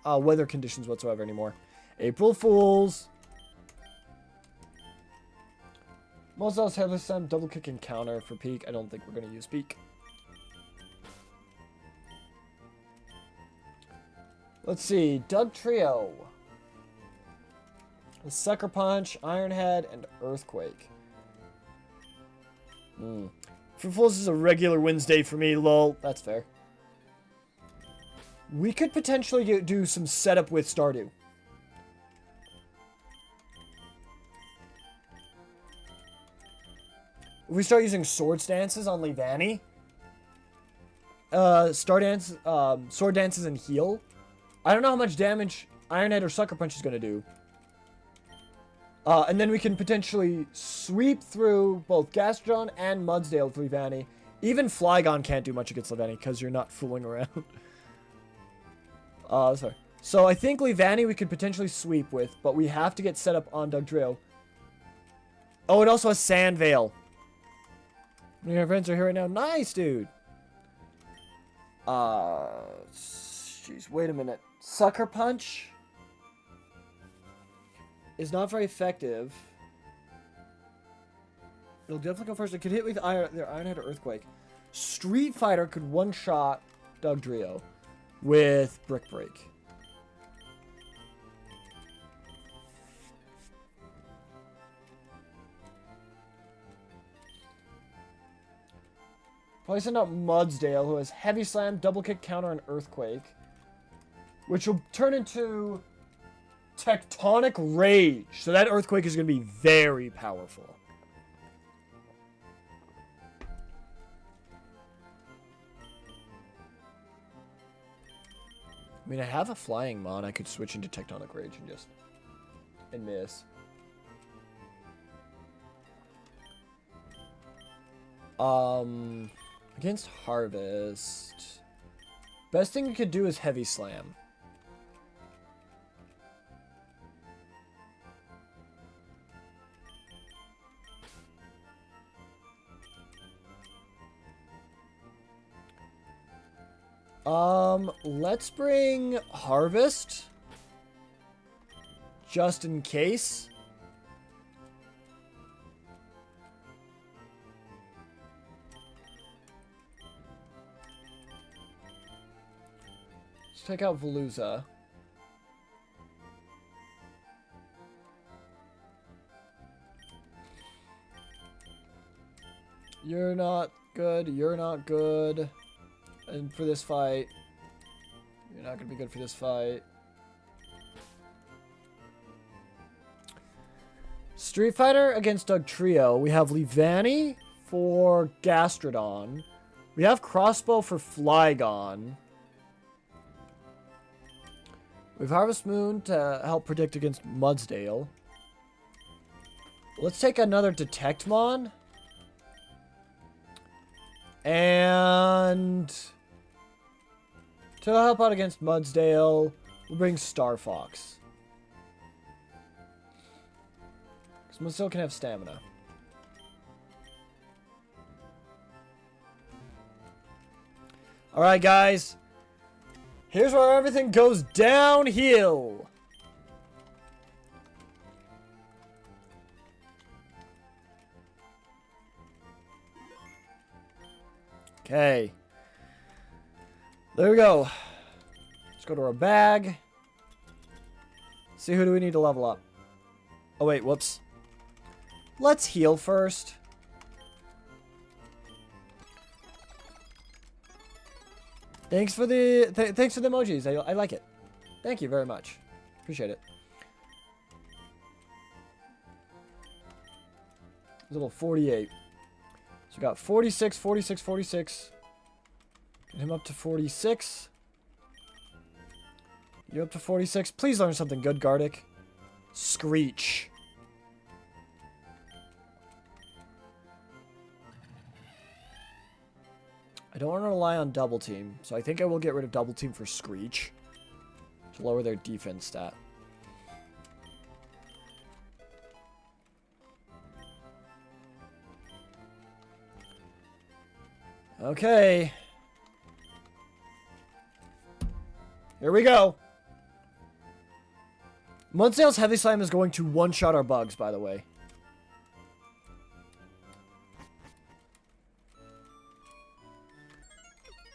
weather conditions whatsoever anymore. April Fools. Mozell's Headless Slam, double kick and counter for Peak. I don't think we're going to use Peak. Let's see. Dugtrio. Sucker Punch, Ironhead, and Earthquake. April Fools is a regular Wednesday for me, lol. That's fair. We could potentially do some setup with Stardew. If we start using Sword Dances on Leavanny, Sword Dances and Heal, I don't know how much damage Ironhead or Sucker Punch is going to do. And then we can potentially sweep through both Gastrodon and Mudsdale with Leavanny. Even Flygon can't do much against Leavanny because you're not fooling around. Sorry. So I think Leavanny we could potentially sweep with, but we have to get set up on Dugtrio. Oh, it also has Sand Veil. Your friends are here right now. Nice, dude. Jeez, wait a minute. Sucker Punch is not very effective. It'll definitely go first. It could hit with their Ironhead or Earthquake. Street Fighter could one-shot Dugtrio with Brick Break. Probably send out Mudsdale, who has Heavy Slam, Double Kick, Counter, and Earthquake. Which will turn into Tectonic Rage. So that Earthquake is going to be very powerful. I mean, I have a Flying Mon. I could switch into Tectonic Rage and just... and miss. Against Harvest... Best thing we could do is Heavy Slam. Let's bring Harvest. Just in case. Let's take out Veluza. You're not good. You're not good. And for this fight, you're not going to be good for this fight. Street Fighter against Dugtrio. We have Leavanny for Gastrodon. We have Crossbow for Flygon. We have Harvest Moon to help predict against Mudsdale. Let's take another Detectmon. And to help out against Mudsdale, we'll bring Star Fox. Because Mudsdale can have stamina. Alright, guys. Here's where everything goes downhill. Okay. There we go. Let's go to our bag. See, who do we need to level up? Oh, wait, whoops. Let's heal first. Thanks for the thanks for the emojis. I like it. Thank you very much. Appreciate it. It's level 48. So we got 46, 46, 46. Get him up to 46. You're up to 46. Please learn something good, Gardic. Screech. I don't want to rely on Double Team, so I think I will get rid of Double Team for Screech to lower their defense stat. Okay. Here we go. Mudsdale's Heavy Slam is going to one-shot our bugs, by the way.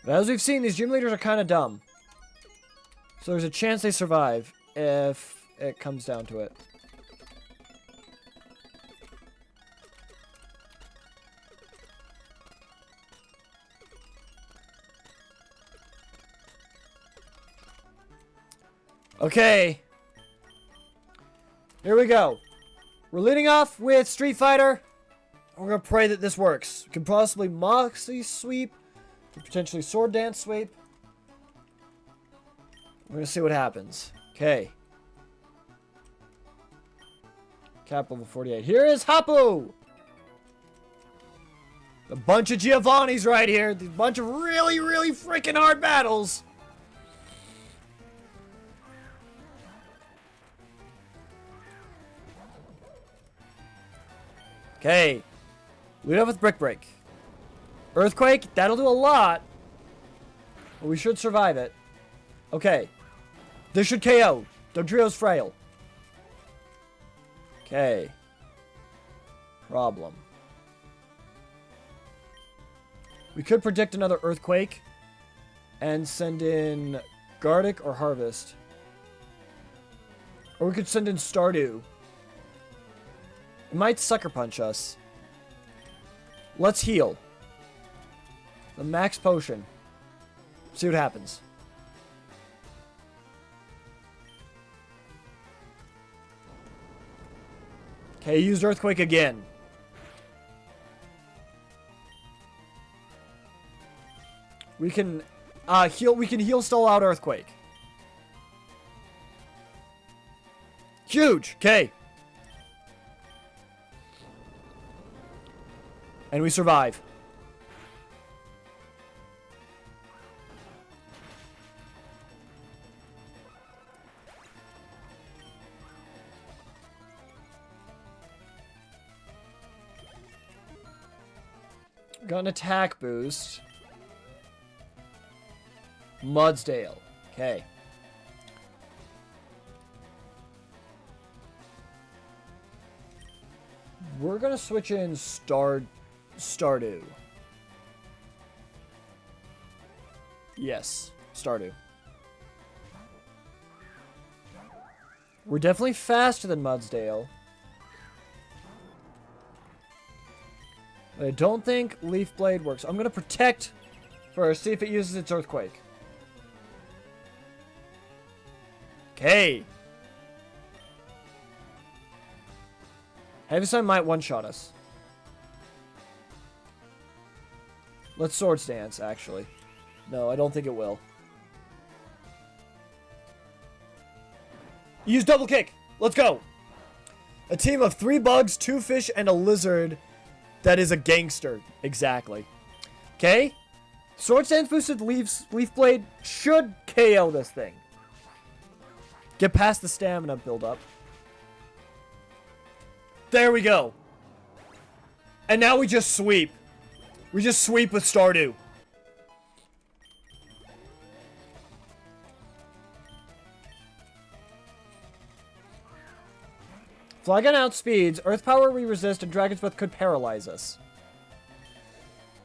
But as we've seen, these gym leaders are kind of dumb. So there's a chance they survive if it comes down to it. Okay. Here we go. We're leading off with Street Fighter. We're going to pray that this works. We can possibly Moxie sweep. Potentially Sword Dance sweep. We're going to see what happens. Okay. Cap level 48. Here is Hapu! A bunch of Giovanni's right here. A bunch of really, really freaking hard battles. Okay. Lead off with Brick Break. Earthquake, that'll do a lot. But we should survive it. Okay. This should KO. Dugtrio's frail. Okay. Problem. We could predict another Earthquake and send in Gardic or Harvest. Or we could send in Stardew. It might Sucker Punch us. Let's heal. The max potion. See what happens. Okay, used Earthquake again. We can heal. We can heal stall out Earthquake. Huge. Okay. And we survive. Got an attack boost. Mudsdale. Okay. We're gonna switch in Stardew. Yes, Stardew. We're definitely faster than Mudsdale. But I don't think Leaf Blade works. I'm gonna protect first, see if it uses its Earthquake. Okay. Heavy Sun might one-shot us. Let's Swords Dance, actually. No, I don't think it will. Use Double Kick! Let's go! A team of 3 bugs, 2 fish, and a lizard that is a gangster. Exactly. Okay? Swords Dance boosted Leaf Blade should KO this thing. Get past the stamina build-up. There we go. And now we just sweep. We just sweep with Stardew. Flygon outspeeds, Earth Power we resist, and Dragon's Breath could paralyze us.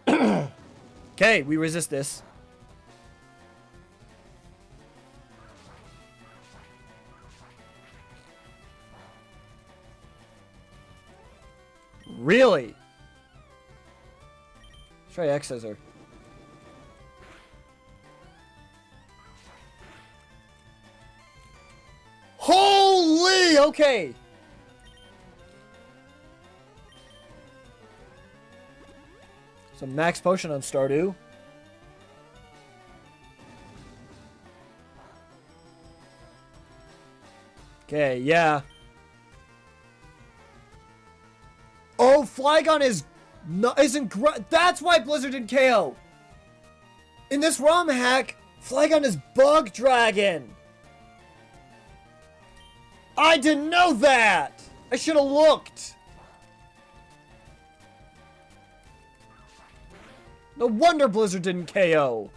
Okay, we resist this. Really? Let's try X Scissor. Holy! Okay. So max potion on Stardew. Okay, yeah. Oh, Flygon that's why Blizzard didn't KO. In this ROM hack, Flygon is Bug Dragon. I didn't know that. I should have looked. No wonder Blizzard didn't KO.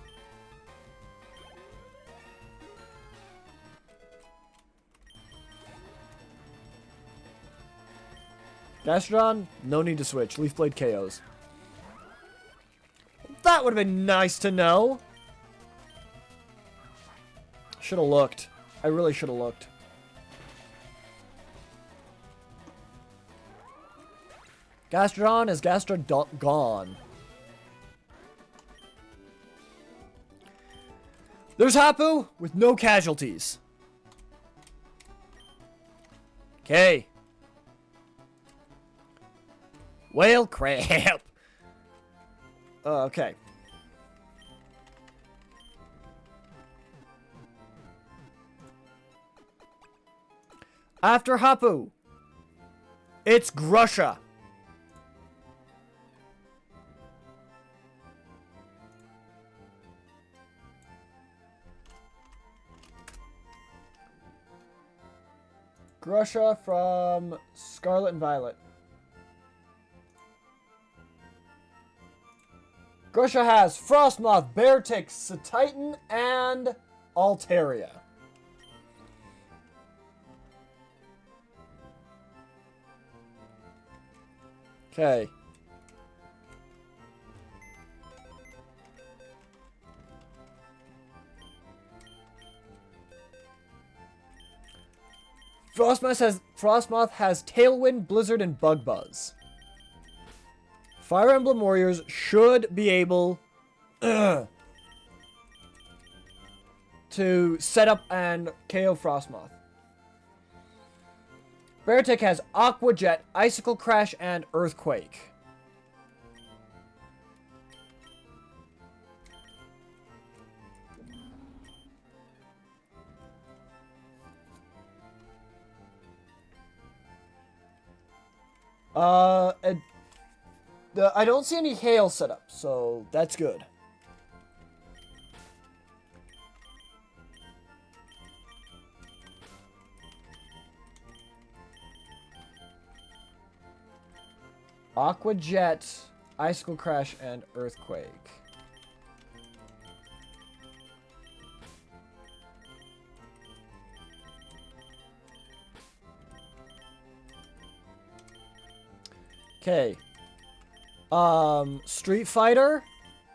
Gastrodon, no need to switch. Leaf Blade KOs. That would have been nice to know. Should have looked. I really should have looked. Gastrodon is gone. There's Hapu with no casualties. Okay. Whale crap. Okay. After Hapu, it's Grusha. Grusha from Scarlet and Violet. Grusha has Frostmoth, Beartic, Titan, and Altaria. Okay. Frostmoth has Tailwind, Blizzard, and Bug Buzz. Fire Emblem Warriors should be able to set up and KO Frostmoth. Beartic has Aqua Jet, Icicle Crash, and Earthquake. I don't see any hail set up, so that's good. Aqua Jet, Icicle Crash, and Earthquake. Okay. Street Fighter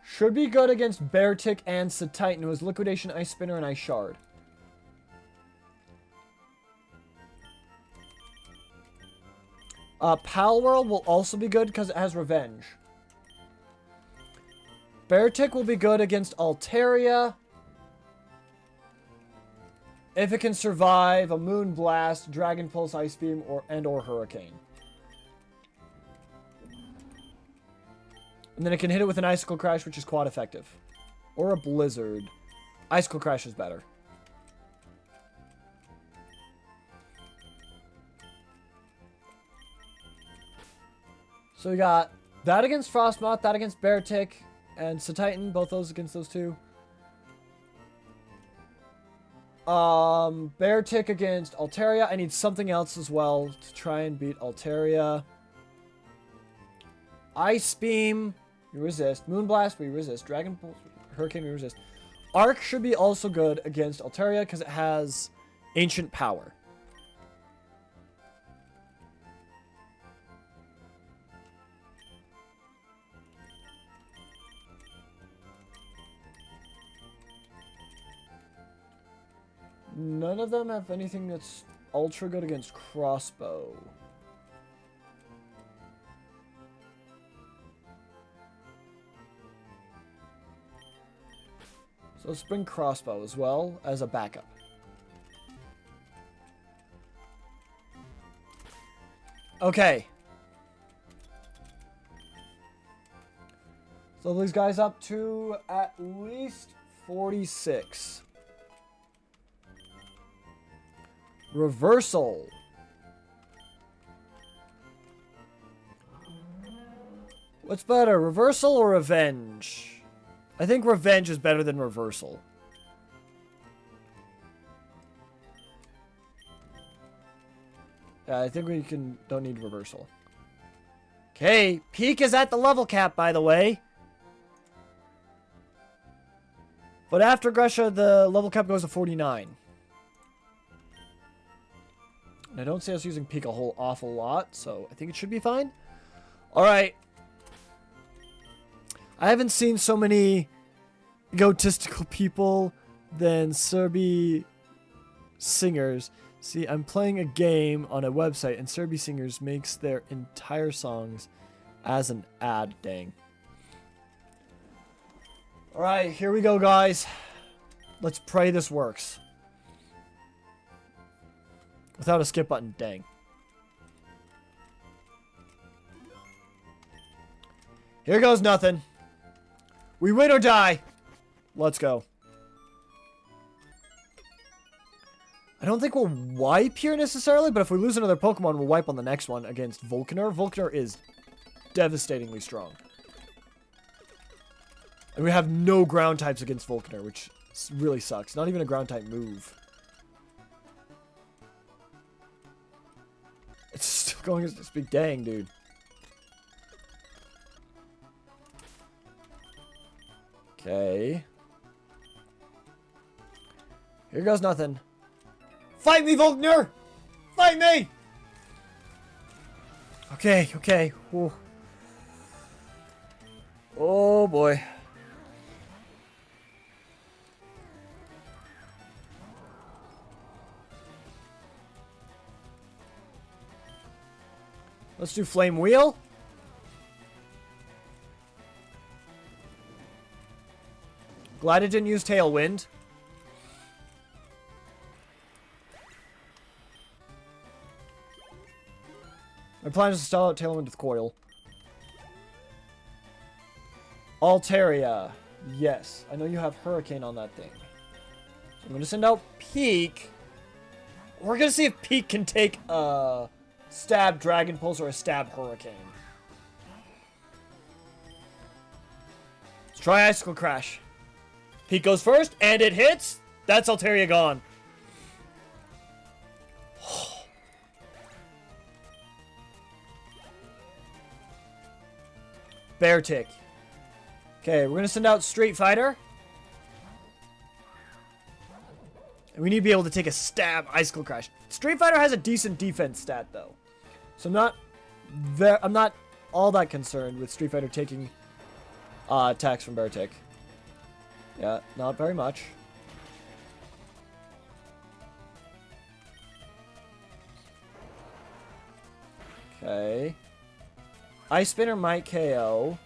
should be good against Beartic and Titan, who has Liquidation, Ice Spinner, and Ice Shard. Palworld will also be good because it has Revenge. Beartic will be good against Altaria if it can survive a Moon Blast, Dragon Pulse, Ice Beam, or Hurricane. And then it can hit it with an Icicle Crash, which is quad effective. Or a Blizzard. Icicle Crash is better. So we got that against Frostmoth, that against Beartic, and Titan, both those against those two. Beartic against Altaria. I need something else as well to try and beat Altaria. Ice Beam, we resist. Moonblast, we resist. Dragon Pulse, Hurricane, we resist. Arc should be also good against Altaria because it has Ancient Power. None of them have anything that's ultra good against Crossbow. So let's bring Crossbow as well as a backup. Okay. So these guys up to at least 46. Reversal. What's better, reversal or revenge? I think revenge is better than reversal. Yeah, I think we don't need reversal. Okay, Peak is at the level cap, by the way. But after Gresha, the level cap goes to 49. And I don't see us using Peak a whole awful lot, so I think it should be fine. Alright. I haven't seen so many egotistical people than Serbi singers. See, I'm playing a game on a website, and Serbi singers makes their entire songs as an ad. Dang. Alright, here we go, guys. Let's pray this works. Without a skip button, dang. Here goes nothing. We win or die. Let's go. I don't think we'll wipe here necessarily, but if we lose another Pokemon, we'll wipe on the next one against Volkner. Volkner is devastatingly strong. And we have no ground types against Volkner, which really sucks. Not even a ground type move. It's still going as this big dang, dude. Okay. Here goes nothing. Fight me, Volkner! Fight me! Okay, okay. Whew. Oh, boy. Let's do Flame Wheel. Glad it didn't use Tailwind. My plan is to stall out Tailwind with Coil. Altaria. Yes. I know you have Hurricane on that thing. So I'm going to send out Peak. We're going to see if Peak can take a Stab Dragon Pulse or a Stab Hurricane. Let's try Icicle Crash. Peak goes first, and it hits. That's Altaria gone. Bear Tick. Okay, we're going to send out Street Fighter. And we need to be able to take a stab Icicle Crash. Street Fighter has a decent defense stat, though. So I'm not all that concerned with Street Fighter taking attacks from Bear Tick. Yeah, not very much. Okay. Ice Spinner might KO.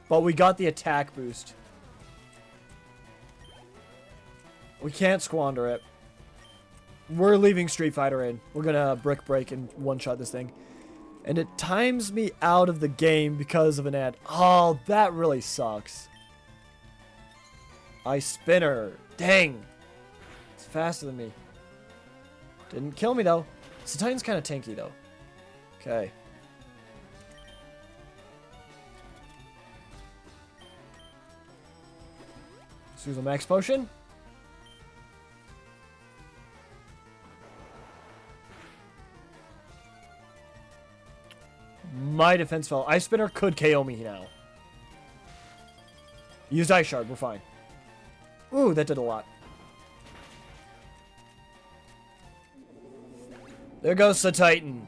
But we got the attack boost. We can't squander it. We're leaving Street Fighter in. We're gonna Brick Break and one-shot this thing. And it times me out of the game because of an ad. Oh, that really sucks. Ice Spinner. Dang. It's faster than me. Didn't kill me, though. Titan's kind of tanky, though. Okay. Let's use a Max Potion. My defense fell. Ice Spinner could KO me now. Used Ice Shard. We're fine. Ooh, that did a lot. There goes the Titan.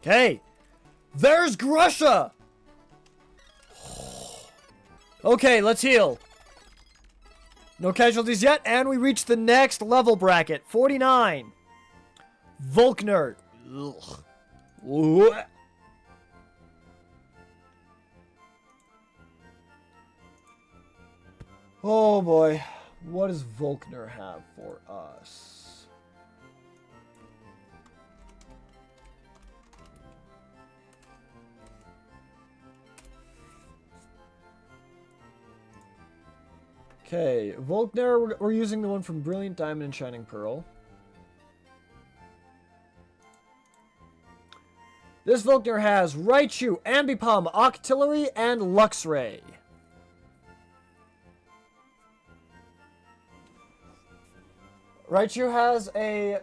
Okay. There's Grusha. Okay, let's heal. No casualties yet, and we reach the next level bracket. 49. Volkner. Ugh. Oh boy. What does Volkner have for us? Okay, Volkner, we're using the one from Brilliant Diamond and Shining Pearl. This Volkner has Raichu, Ambipom, Octillery, and Luxray. Raichu has a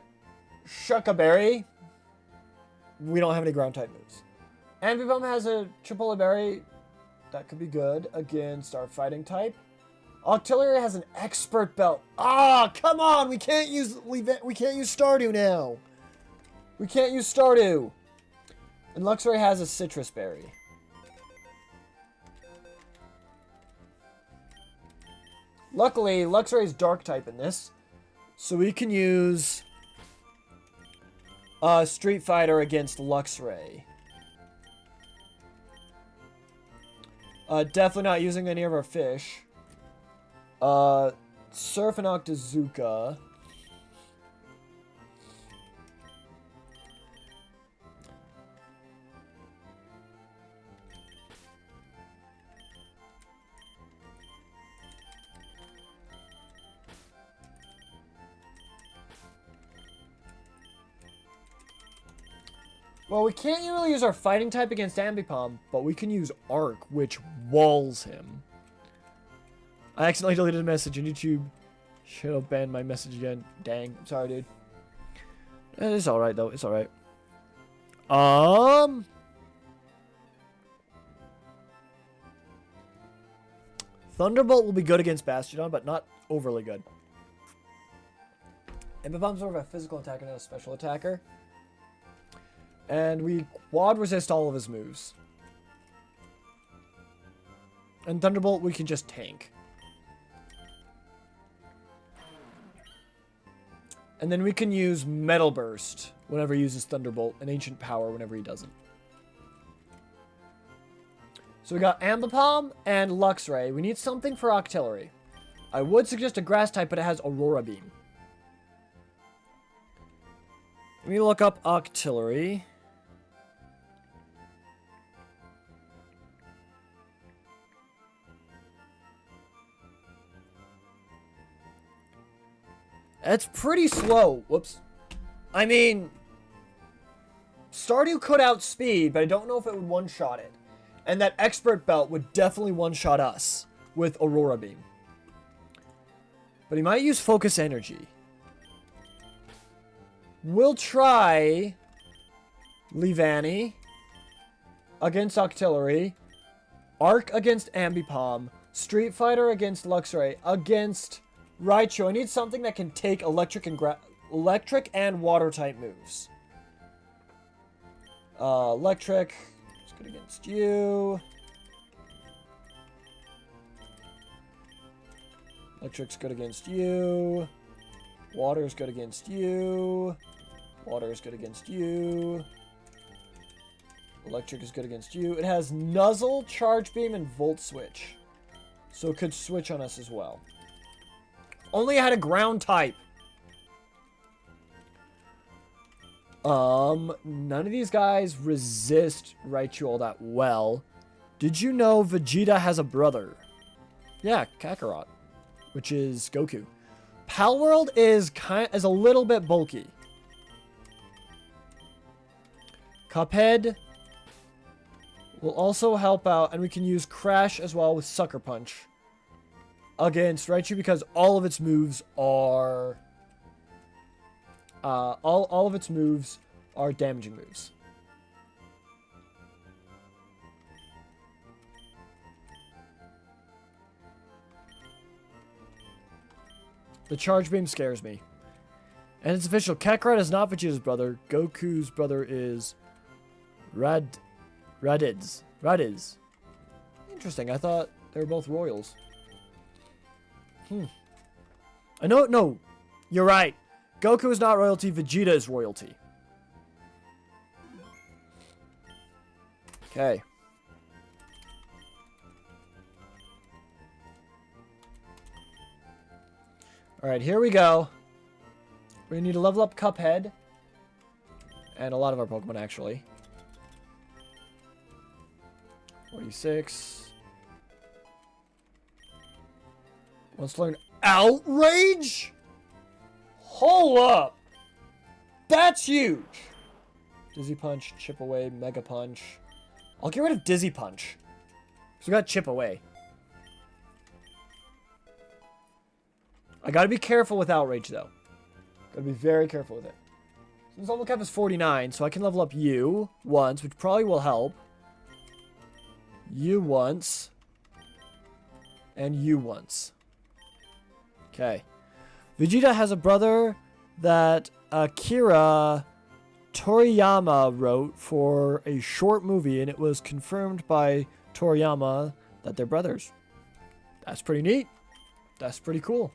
Shucka Berry. We don't have any ground type moves. Ambipom has a Chipotle Berry. That could be good against our fighting type. Octillery has an Expert Belt. Ah, come on! We can't use Stardew now. We can't use Stardew. And Luxray has a Citrus Berry. Luckily, Luxray is Dark type in this, so we can use Street Fighter against Luxray. Definitely not using any of our fish. Surf and Octazooka. Well, we can't really use our fighting type against Ambipom, but we can use Arc, which walls him. I accidentally deleted a message on YouTube. Should have banned my message again. Dang. I'm sorry, dude. It's alright, though. It's alright. Thunderbolt will be good against Bastiodon, but not overly good. Ambipom's more of a physical attacker, not a special attacker. And we quad resist all of his moves. And Thunderbolt, we can just tank. And then we can use Metal Burst whenever he uses Thunderbolt, and Ancient Power whenever he doesn't. So we got Ambipom and Luxray. We need something for Octillery. I would suggest a Grass type, but it has Aurora Beam. Let me look up Octillery. It's pretty slow. Whoops. I mean, Stardew could outspeed, but I don't know if it would one-shot it. And that Expert Belt would definitely one-shot us with Aurora Beam. But he might use Focus Energy. We'll try Leavanny against Octillery, Arc against Ambipom, Street Fighter against Luxray, against Raichu. I need something that can take electric and water type moves. Electric is good against you. Electric's good against you. Water is good against you. Water is good against you. Electric is good against you. It has Nuzzle, Charge Beam, and Volt Switch. So it could switch on us as well. Only had a ground type. None of these guys resist Raichu all that well. Did you know Vegeta has a brother? Yeah, Kakarot, which is Goku. Palworld is a little bit bulky. Cuphead will also help out, and we can use Crash as well with Sucker Punch against Raichu because all of its moves are all of its moves are damaging moves. The Charge Beam scares me. And it's official. Kakarot is not Vegeta's brother. Goku's brother is Radiz. Interesting. I thought they were both royals. I know. No, you're right. Goku is not royalty. Vegeta is royalty. Okay. Alright, here we go. We need to level up Cuphead. And a lot of our Pokemon, actually. 46. Wants to learn Outrage? Hold up. That's huge. Dizzy Punch, Chip Away, Mega Punch. I'll get rid of Dizzy Punch. So we got Chip Away. I gotta be careful with Outrage, though. Gotta be very careful with it. Since level cap is 49, so I can level up you once, which probably will help. You once. And you once. Okay. Vegeta has a brother that Akira Toriyama wrote for a short movie, and it was confirmed by Toriyama that they're brothers. That's pretty neat. That's pretty cool.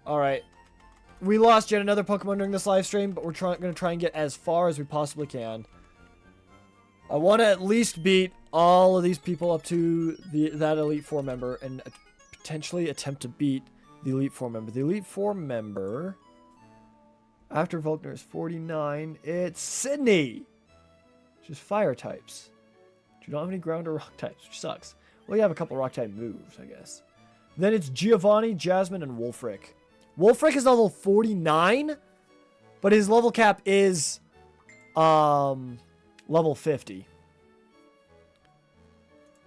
Alright. We lost yet another Pokemon during this live stream, but we're going to try and get as far as we possibly can. I want to at least beat all of these people up to that Elite Four member and potentially attempt to beat the Elite Four member. The Elite Four member, after Volkner, is 49. It's Sydney! Which is fire types. Do you not have any ground or rock types, which sucks. Well, you have a couple rock type moves, I guess. Then it's Giovanni, Jasmine, and Wolfric. Wolfric is level 49, but his level cap is level 50.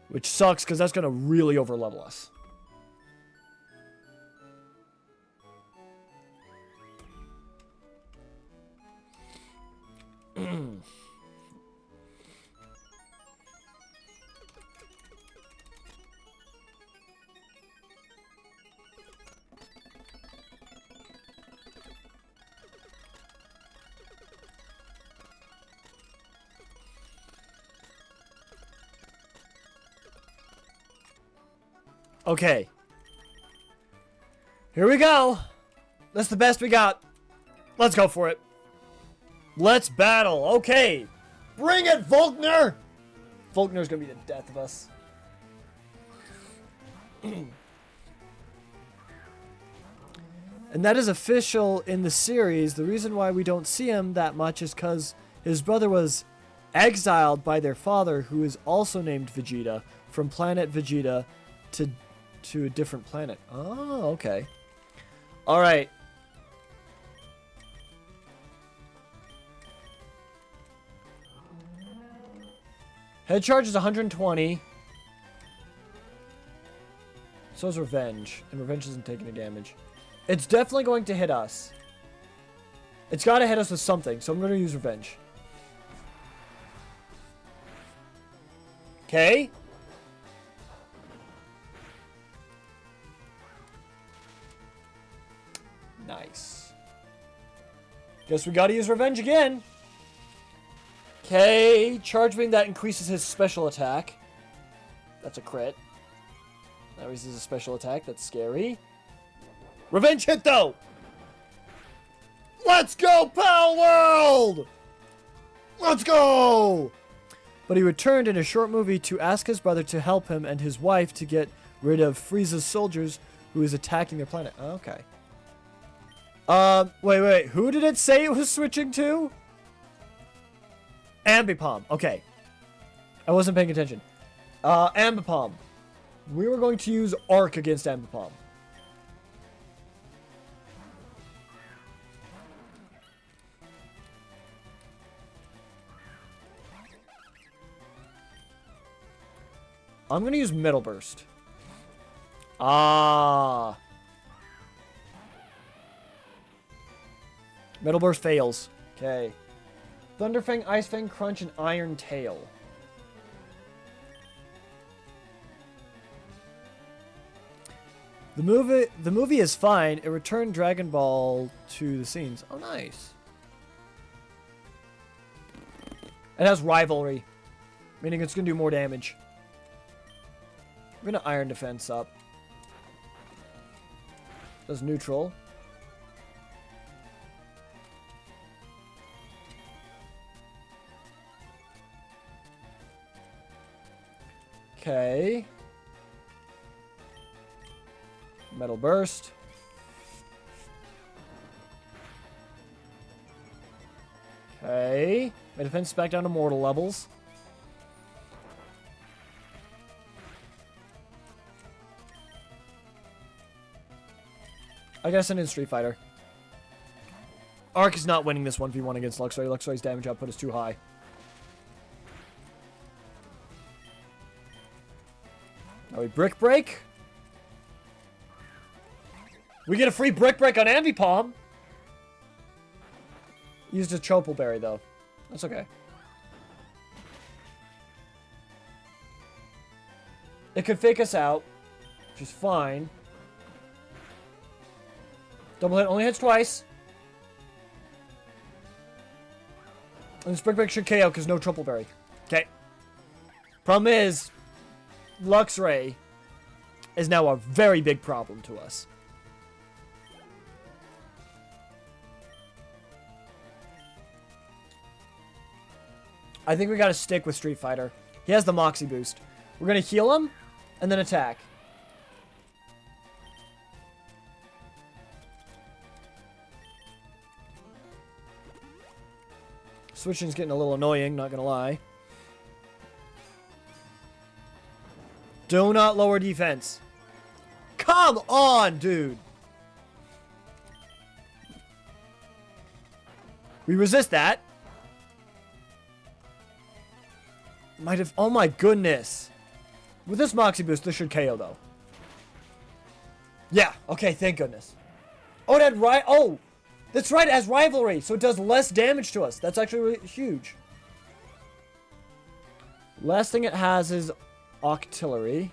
Which sucks, because that's going to really overlevel us. Okay. Here we go. That's the best we got. Let's go for it. Let's battle. Okay. Bring it, Volkner! Volkner's gonna be the death of us. And that is official in the series. The reason why we don't see him that much is because his brother was exiled by their father, who is also named Vegeta, from planet Vegeta to a different planet. Oh, okay. Alright. Head charge is 120. So is Revenge. And Revenge isn't taking any damage. It's definitely going to hit us. It's got to hit us with something, so I'm going to use Revenge. Okay. Nice. Guess we gotta use Revenge again. Okay, Charge Beam, that increases his special attack. That's a crit. That raises his special attack, that's scary. Revenge hit though! Let's go, Pal World! Let's go! But he returned in a short movie to ask his brother to help him and his wife to get rid of Frieza's soldiers who is attacking their planet. Okay. Wait. Who did it say it was switching to? Ambipom. Okay. I wasn't paying attention. Ambipom. We were going to use Arc against Ambipom. I'm going to use Metal Burst. Ah. Metal Burst fails. Okay. Thunderfang, Ice Fang, Crunch, and Iron Tail. The movie is fine. It returned Dragon Ball to the scenes. Oh, nice. It has Rivalry, meaning it's going to do more damage. I'm going to Iron Defense up. Does neutral. Okay. Metal Burst. Okay. My defense is back down to mortal levels. I gotta send in Street Fighter. Arc is not winning this 1v1 against Luxray. Luxray's damage output is too high. Now we Brick Break. We get a free Brick Break on Ambipom. Used a Chopal Berry, though. That's okay. It could fake us out, which is fine. Double hit only hits twice. And this Brick Break should KO because no Triple Berry. Okay. Problem is, Luxray is now a very big problem to us. I think we gotta stick with Street Fighter. He has the Moxie boost. We're gonna heal him, and then attack. Switching's getting a little annoying, not gonna lie. Do not lower defense. Come on, dude! We resist that. Might have... Oh my goodness. With this Moxie boost, this should KO, though. Yeah, okay, thank goodness. Oh, it had Oh! That's right, it has Rivalry, so it does less damage to us. That's actually really huge. Last thing it has is Octillery.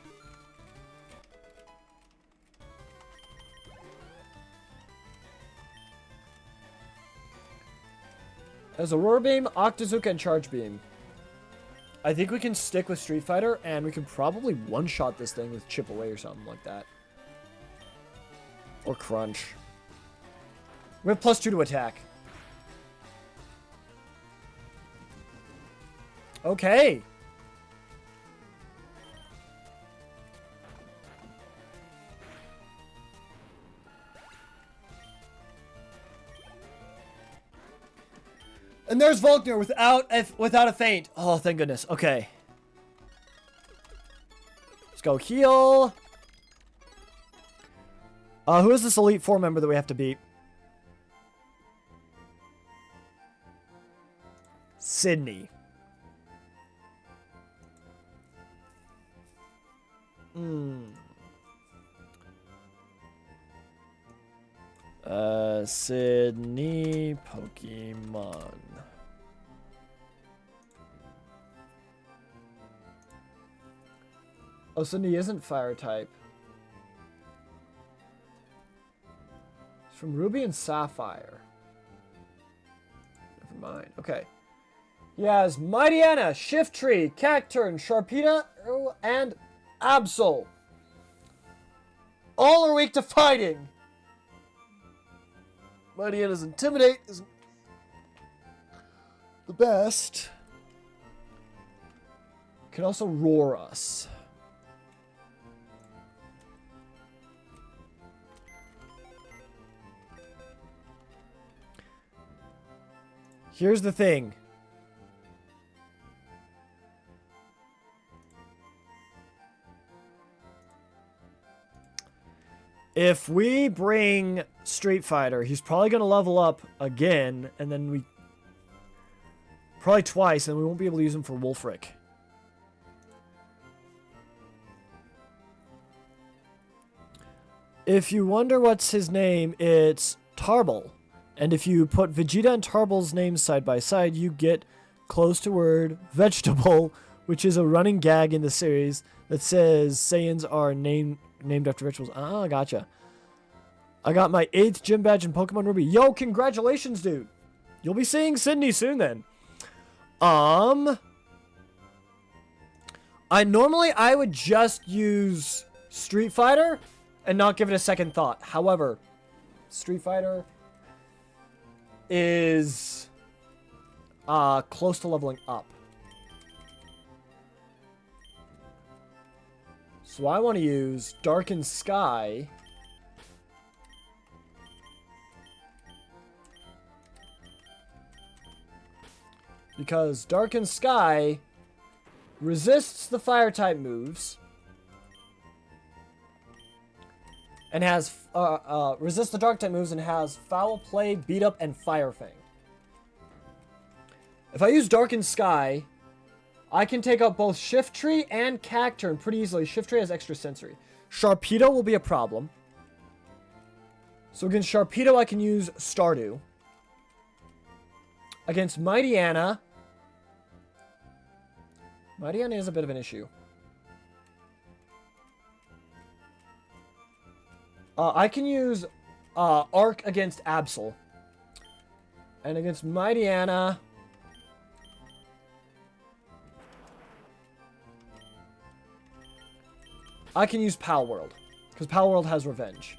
There's Aurora Beam, Octazooka, and Charge Beam. I think we can stick with Street Fighter, and we can probably one-shot this thing with Chip Away or something like that. Or Crunch. We have +2 to attack. Okay. And there's Volkner without a feint. Oh, thank goodness. Okay. Let's go heal. Who is this Elite Four member that we have to beat? Sydney. Sydney Pokemon. Oh, Sydney isn't fire type. It's from Ruby and Sapphire. Never mind. Okay. He has Mightyena, Shiftry, Cacturn, Sharpedo, and Absol. All are weak to fighting. Mightyena's Intimidate is the best. Can also roar us. Here's the thing. If we bring Street Fighter, he's probably going to level up again, and then we... Probably twice, and we won't be able to use him for Wolfric. If you wonder what's his name, it's Tarble. And if you put Vegeta and Tarble's names side by side, you get close to word vegetable, which is a running gag in the series that says Saiyans are named after vegetables. Ah, gotcha. I got my 8th gym badge in Pokemon Ruby. Yo, congratulations, dude. You'll be seeing Sydney soon then. I would just use Street Fighter and not give it a second thought. However, Street Fighter is close to leveling up. So I want to use Darkened Sky. Because Darkened Sky resists the fire type moves. and has resist the dark type moves and has foul play, beat up, and fire fang. If I use Darkened Sky, I can take out both Shiftry and Cacturn pretty easily. Shiftry has extra sensory. Sharpedo will be a problem. So against Sharpedo, I can use Stardew. Against Mightyena, Mightyena is a bit of an issue. I can use Arc against Absol. And against Mightyena, I can use Palworld, because Palworld has Revenge.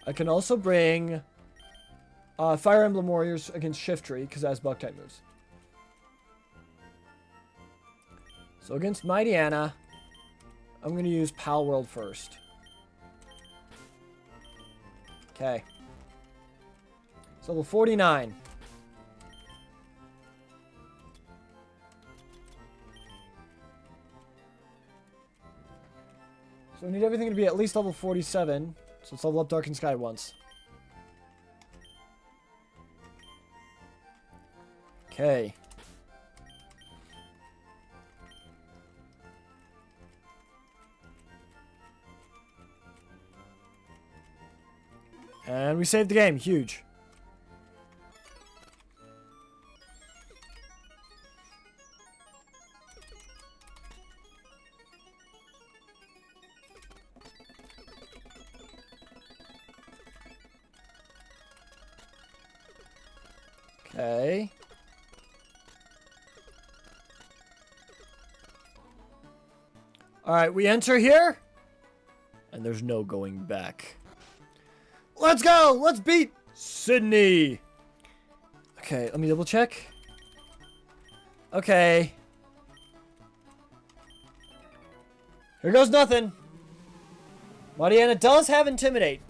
I can also bring Fire Emblem Warriors against Shiftry, because it has Bug-type moves. So against Mightyena, I'm going to use Palworld first. Okay. So level 49. So we need everything to be at least level 47. So let's level up Darkened Sky once. Okay. And we saved the game. Huge. Okay. Alright, we enter here. And there's no going back. Let's go! Let's beat Sydney! Okay, let me double check. Okay. Here goes nothing. Mightyena does have Intimidate.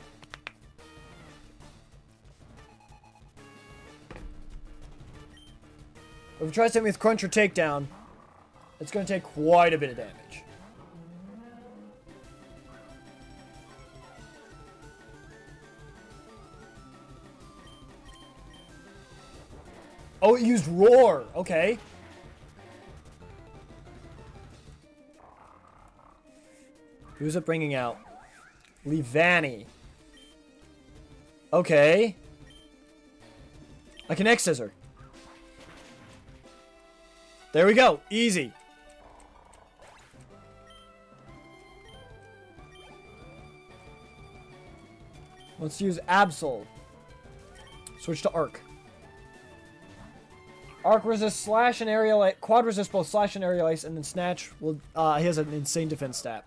If it tries to hit me with Crunch or Takedown, it's going to take quite a bit of damage. Oh, it used Roar. Okay. Who's it bringing out? Leavanny. Okay. I can X-Scissor. There we go. Easy. Let's use Absol. Switch to Arc. Arc resists Slash and Aerial Ice. Quad resists both Slash and Aerial Ice, and then Snatch will. He has an insane defense stat.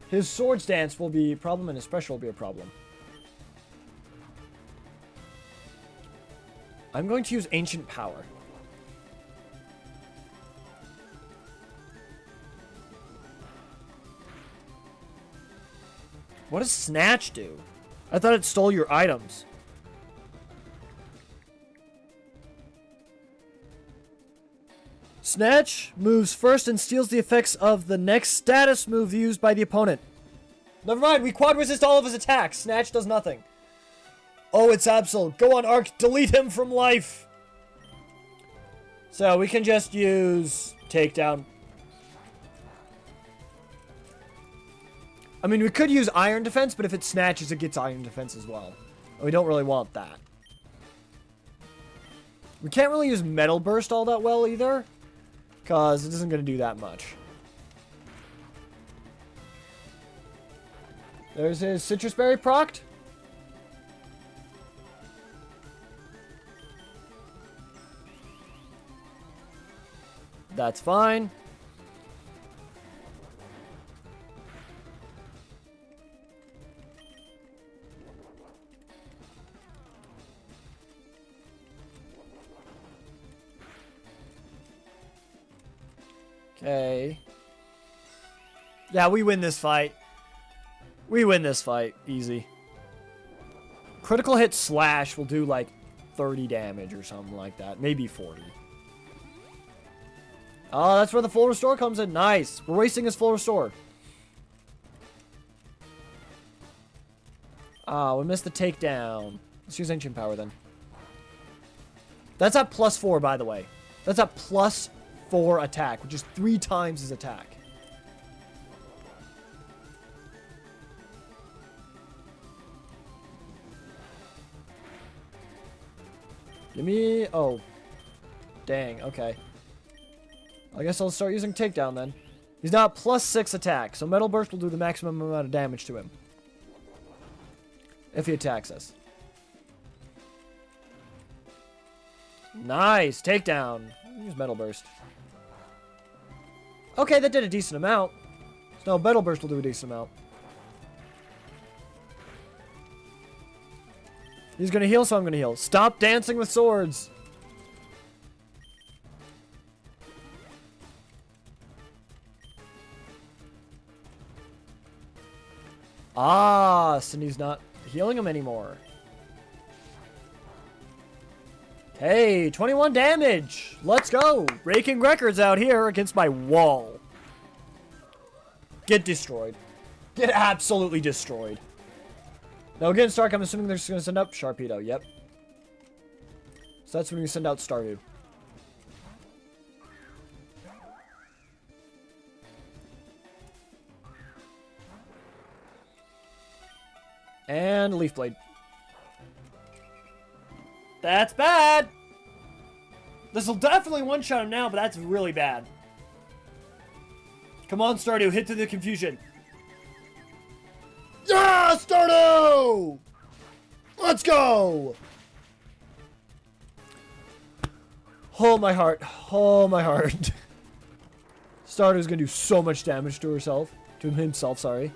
His Swords Dance will be a problem, and his Special will be a problem. I'm going to use Ancient Power. What does Snatch do? I thought it stole your items. Snatch moves first and steals the effects of the next status move used by the opponent. Never mind, we quad resist all of his attacks. Snatch does nothing. Oh, it's Absol. Go on, Arc. Delete him from life. So we can just use Takedown. I mean, we could use Iron Defense, but if it snatches, it gets Iron Defense as well. And we don't really want that. We can't really use Metal Burst all that well either, because it isn't going to do that much. There's his Citrus Berry procced. That's fine. Okay. Yeah, we win this fight. We win this fight. Easy. Critical hit Slash will do like 30 damage or something like that. Maybe 40. Oh, that's where the full restore comes in. Nice. We're wasting his full restore. Ah, we missed the takedown. Let's use Ancient Power then. That's at +4, by the way. That's at +4 attack, which is 3 times his attack. Give me... Oh. Dang, okay. I guess I'll start using Takedown then. He's now at +6 attack, so Metal Burst will do the maximum amount of damage to him. If he attacks us. Nice! Takedown! Use Metal Burst. Okay, that did a decent amount. So now Metal Burst will do a decent amount. He's gonna heal, so I'm gonna heal. Stop dancing with swords! Ah, Cindy's not healing him anymore. Hey, 21 damage! Let's go! Breaking records out here against my wall. Get destroyed. Get absolutely destroyed. Now again, Stark, I'm assuming they're just going to send out Sharpedo. Yep. So that's when we send out Stardew. And Leaf Blade. That's bad! This will definitely one-shot him now, but that's really bad. Come on, Stardew, hit through the confusion. Yeah, Stardew! Let's go! Oh, my heart. Oh, my heart. Stardew's gonna do so much damage to herself. To himself, sorry.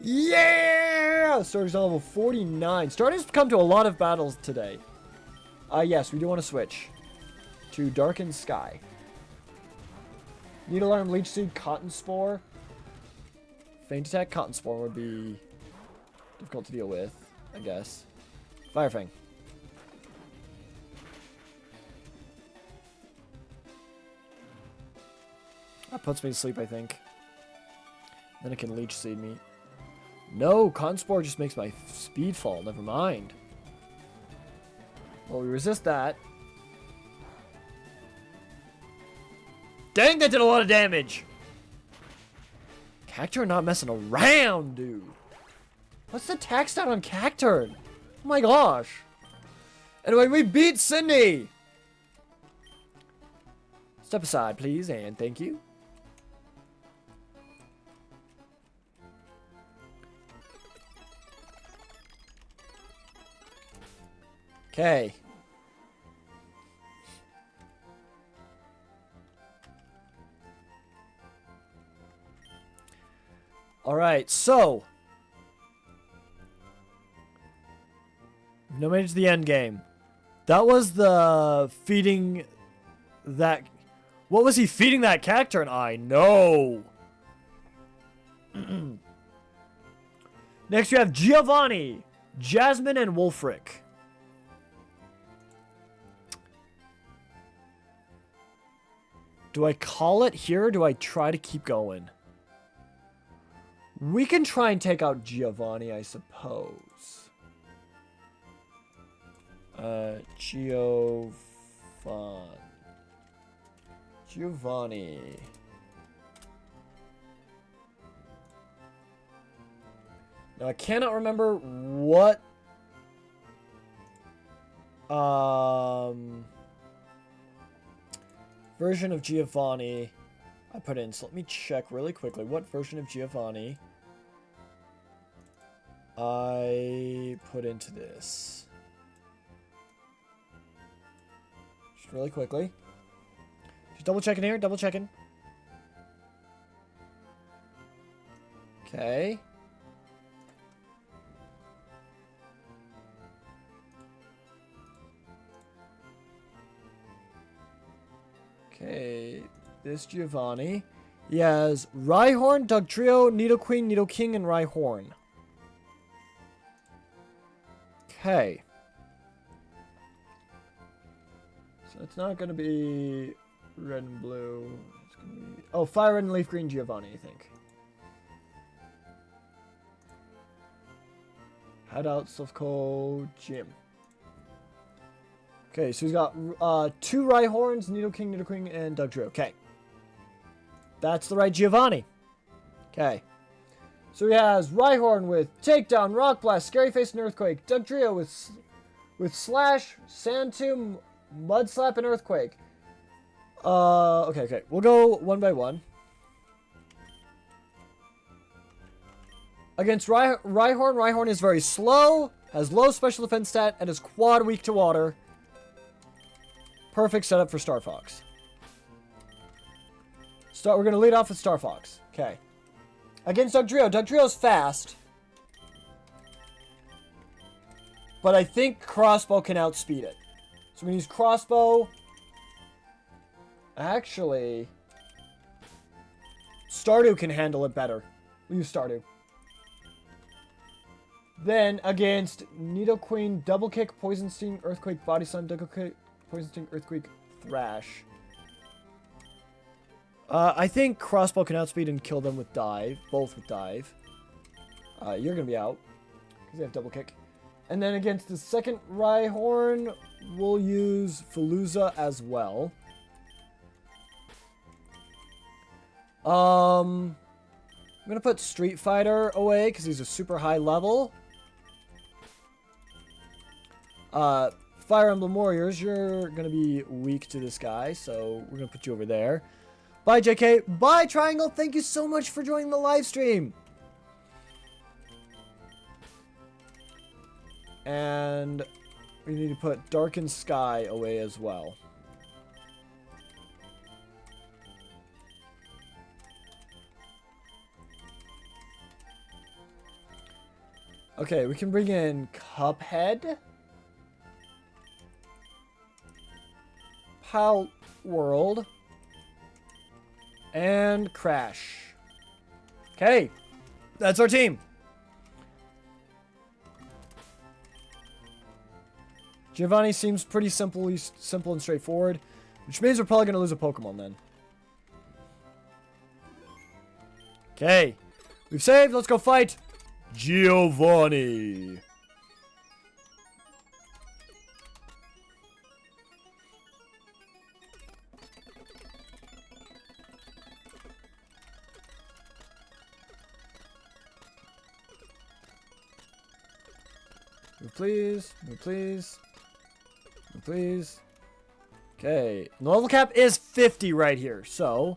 Yeah! Stardew's on level 49. Stardew's come to a lot of battles today. Yes, we do want to switch to Darkened Sky. Needle Arm, Leech Seed, Cotton Spore. Feint Attack, Cotton Spore would be difficult to deal with, I guess. Fire Fang. That puts me to sleep, I think. Then it can Leech Seed me. No, Cotton Spore just makes my speed fall. Never mind. Well, we resist that. Dang, that did a lot of damage. Cacturn not messing around, dude. What's the attack stat on Cacturn? Oh my gosh. Anyway, we beat Cindy. Step aside, please, and thank you. Okay. Alright, so. We've now made it to the end game. That was the feeding that... What was he feeding that Cacturn? I know. Next we have Giovanni, Jasmine, and Wolfric. Do I call it here or do I try to keep going? We can try and take out Giovanni, I suppose. Giovanni. Now I cannot remember what version of Giovanni I put in. So let me check really quickly what version of Giovanni I put into this. Just really quickly. Just double checking here, double checking. Okay. Okay, this Giovanni. He has Rhyhorn, Dugtrio, Nidoqueen, Nidoking, and Rhyhorn. Okay. So it's not going to be red and blue. It's going to be... Oh, fire red and leaf green Giovanni, I think. Hideout, Silphco, Gym. Okay, so he's got 2 Rhyhorns, Nidoking, Nidoqueen, and Dugtrio. Okay. That's the right Giovanni. Okay. So he has Rhyhorn with Takedown, Rock Blast, Scary Face, and Earthquake. Dugtrio with Slash, Sand Tomb, Mud Slap, and Earthquake. Okay. We'll go one by one. Against Rhyhorn is very slow, has low special defense stat, and is quad weak to water. Perfect setup for Star Fox. We're going to lead off with Star Fox. Okay. Against Dugtrio. Dugtrio's fast. But I think Crossbow can outspeed it. So we're going to use Crossbow. Actually, Stardew can handle it better. We'll use Stardew. Then against Nidoqueen, Double Kick, Poison Sting, Earthquake, Body Slam, Double Kick, Poison Sting, Earthquake, Thrash. I think Crossbow can outspeed and kill them with Dive. Both with Dive. You're going to be out. Because they have Double Kick. And then against the second Rhyhorn, we'll use Falooza as well. I'm going to put Street Fighter away because he's a super high level. Fire Emblem Warriors, you're going to be weak to this guy, so we're going to put you over there. Bye, JK. Bye, Triangle. Thank you so much for joining the live stream. And we need to put Darkened Sky away as well. Okay, we can bring in Cuphead. Pal World. And Crash. Okay. That's our team. Giovanni seems pretty simple and straightforward. Which means we're probably going to lose a Pokemon then. Okay. We've saved. Let's go fight Giovanni. Move please. Move please. Move please. Okay. The level cap is 50 right here, so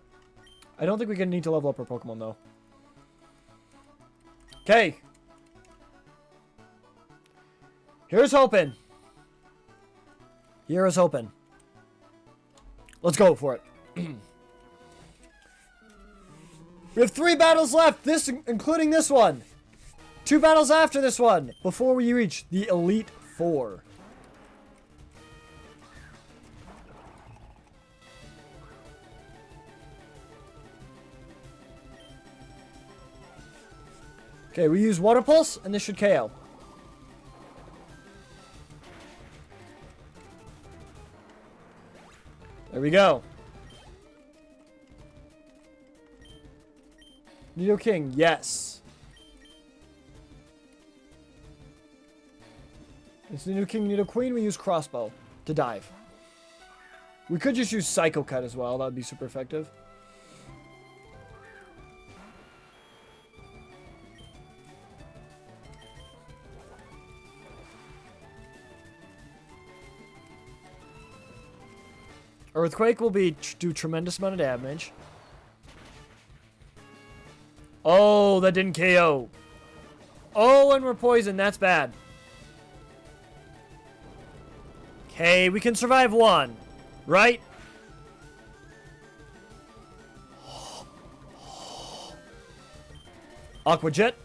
I don't think we're going to need to level up our Pokemon, though. Okay. Here's hoping. Here is hoping. Let's go for it. We have 3 battles left, including this one. 2 battles after this one, before we reach the Elite Four. Okay, we use Water Pulse, and this should KO. There we go. Nidoking, yes. It's Nidoking, Nidoqueen, we use Crossbow to dive. We could just use Psycho Cut as well, that would be super effective. Earthquake will do tremendous amount of damage. Oh, that didn't KO. Oh, and we're poisoned. That's bad. Okay, we can survive one. Right? Aqua Jet.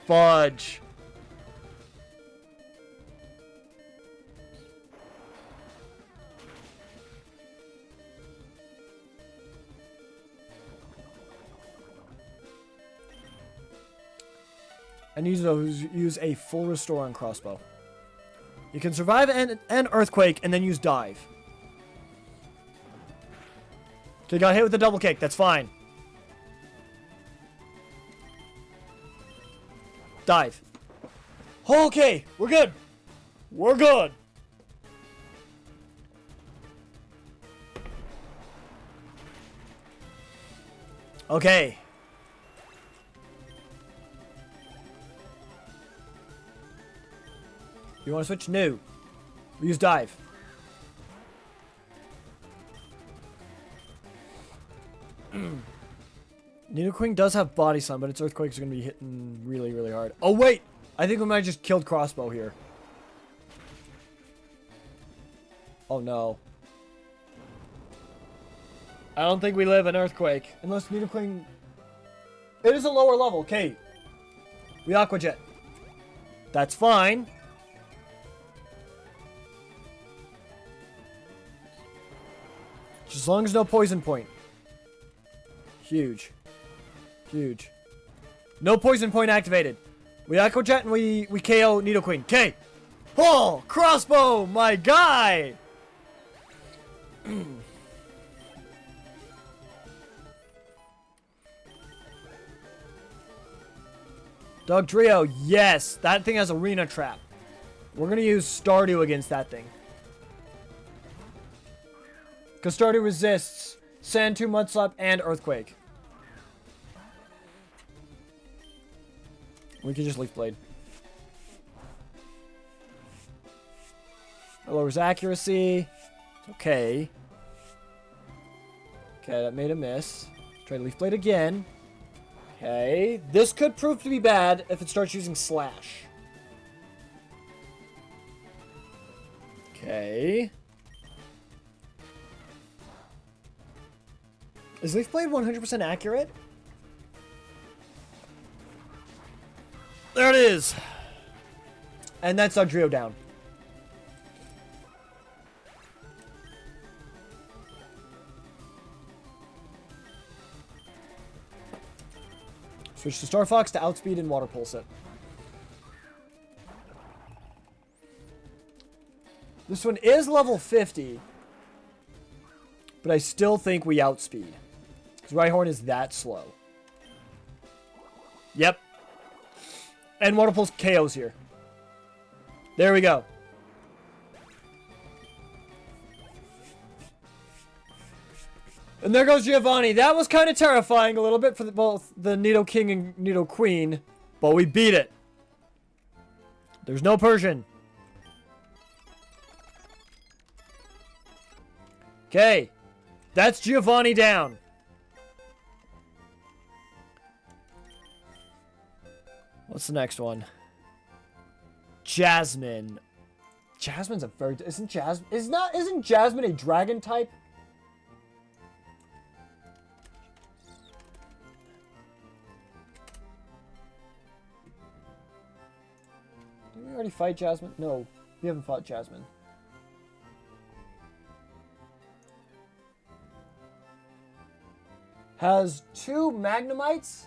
Fudge. And use a full restore on Crossbow. You can survive an earthquake and then use dive. Okay, got hit with the double kick. That's fine. Dive. Okay, we're good. We're good. Okay. You want to switch? No. We use dive. Nidoqueen does have body slam, but its earthquakes are going to be hitting really, really hard. Oh, wait! I think we might have just killed Crossbow here. Oh, no. I don't think we live in earthquake. Unless Nidoqueen... It is a lower level. Okay. We Aqua Jet. That's fine. Just as long as no poison point. Huge. Huge. No poison point activated. We Aqua Jet and we KO Nidoqueen. Okay. Oh, Crossbow, my guy. Dugtrio, yes. That thing has Arena Trap. We're going to use Stardew against that thing. Because Stardew resists Sand 2, Mud Slap, and Earthquake. We can just Leaf Blade. It lowers accuracy. It's okay. Okay, that made a miss. Try to Leaf Blade again. Okay. This could prove to be bad if it starts using Slash. Okay. Is Leaf Blade 100% accurate? There it is. And that's Dugtrio down. Switch to Star Fox to outspeed and Water Pulse it. This one is level 50. But I still think we outspeed. Because Rhyhorn is that slow. Yep. And Water Pulse KOs here. There we go. And there goes Giovanni. That was kind of terrifying a little bit for both the Nidoking and Nidoqueen. But we beat it. There's no Persian. Okay. That's Giovanni down. What's the next one? Jasmine. Jasmine's a very... Isn't Jasmine a dragon type? Did we already fight Jasmine? No, we haven't fought Jasmine. Has 2 Magnemites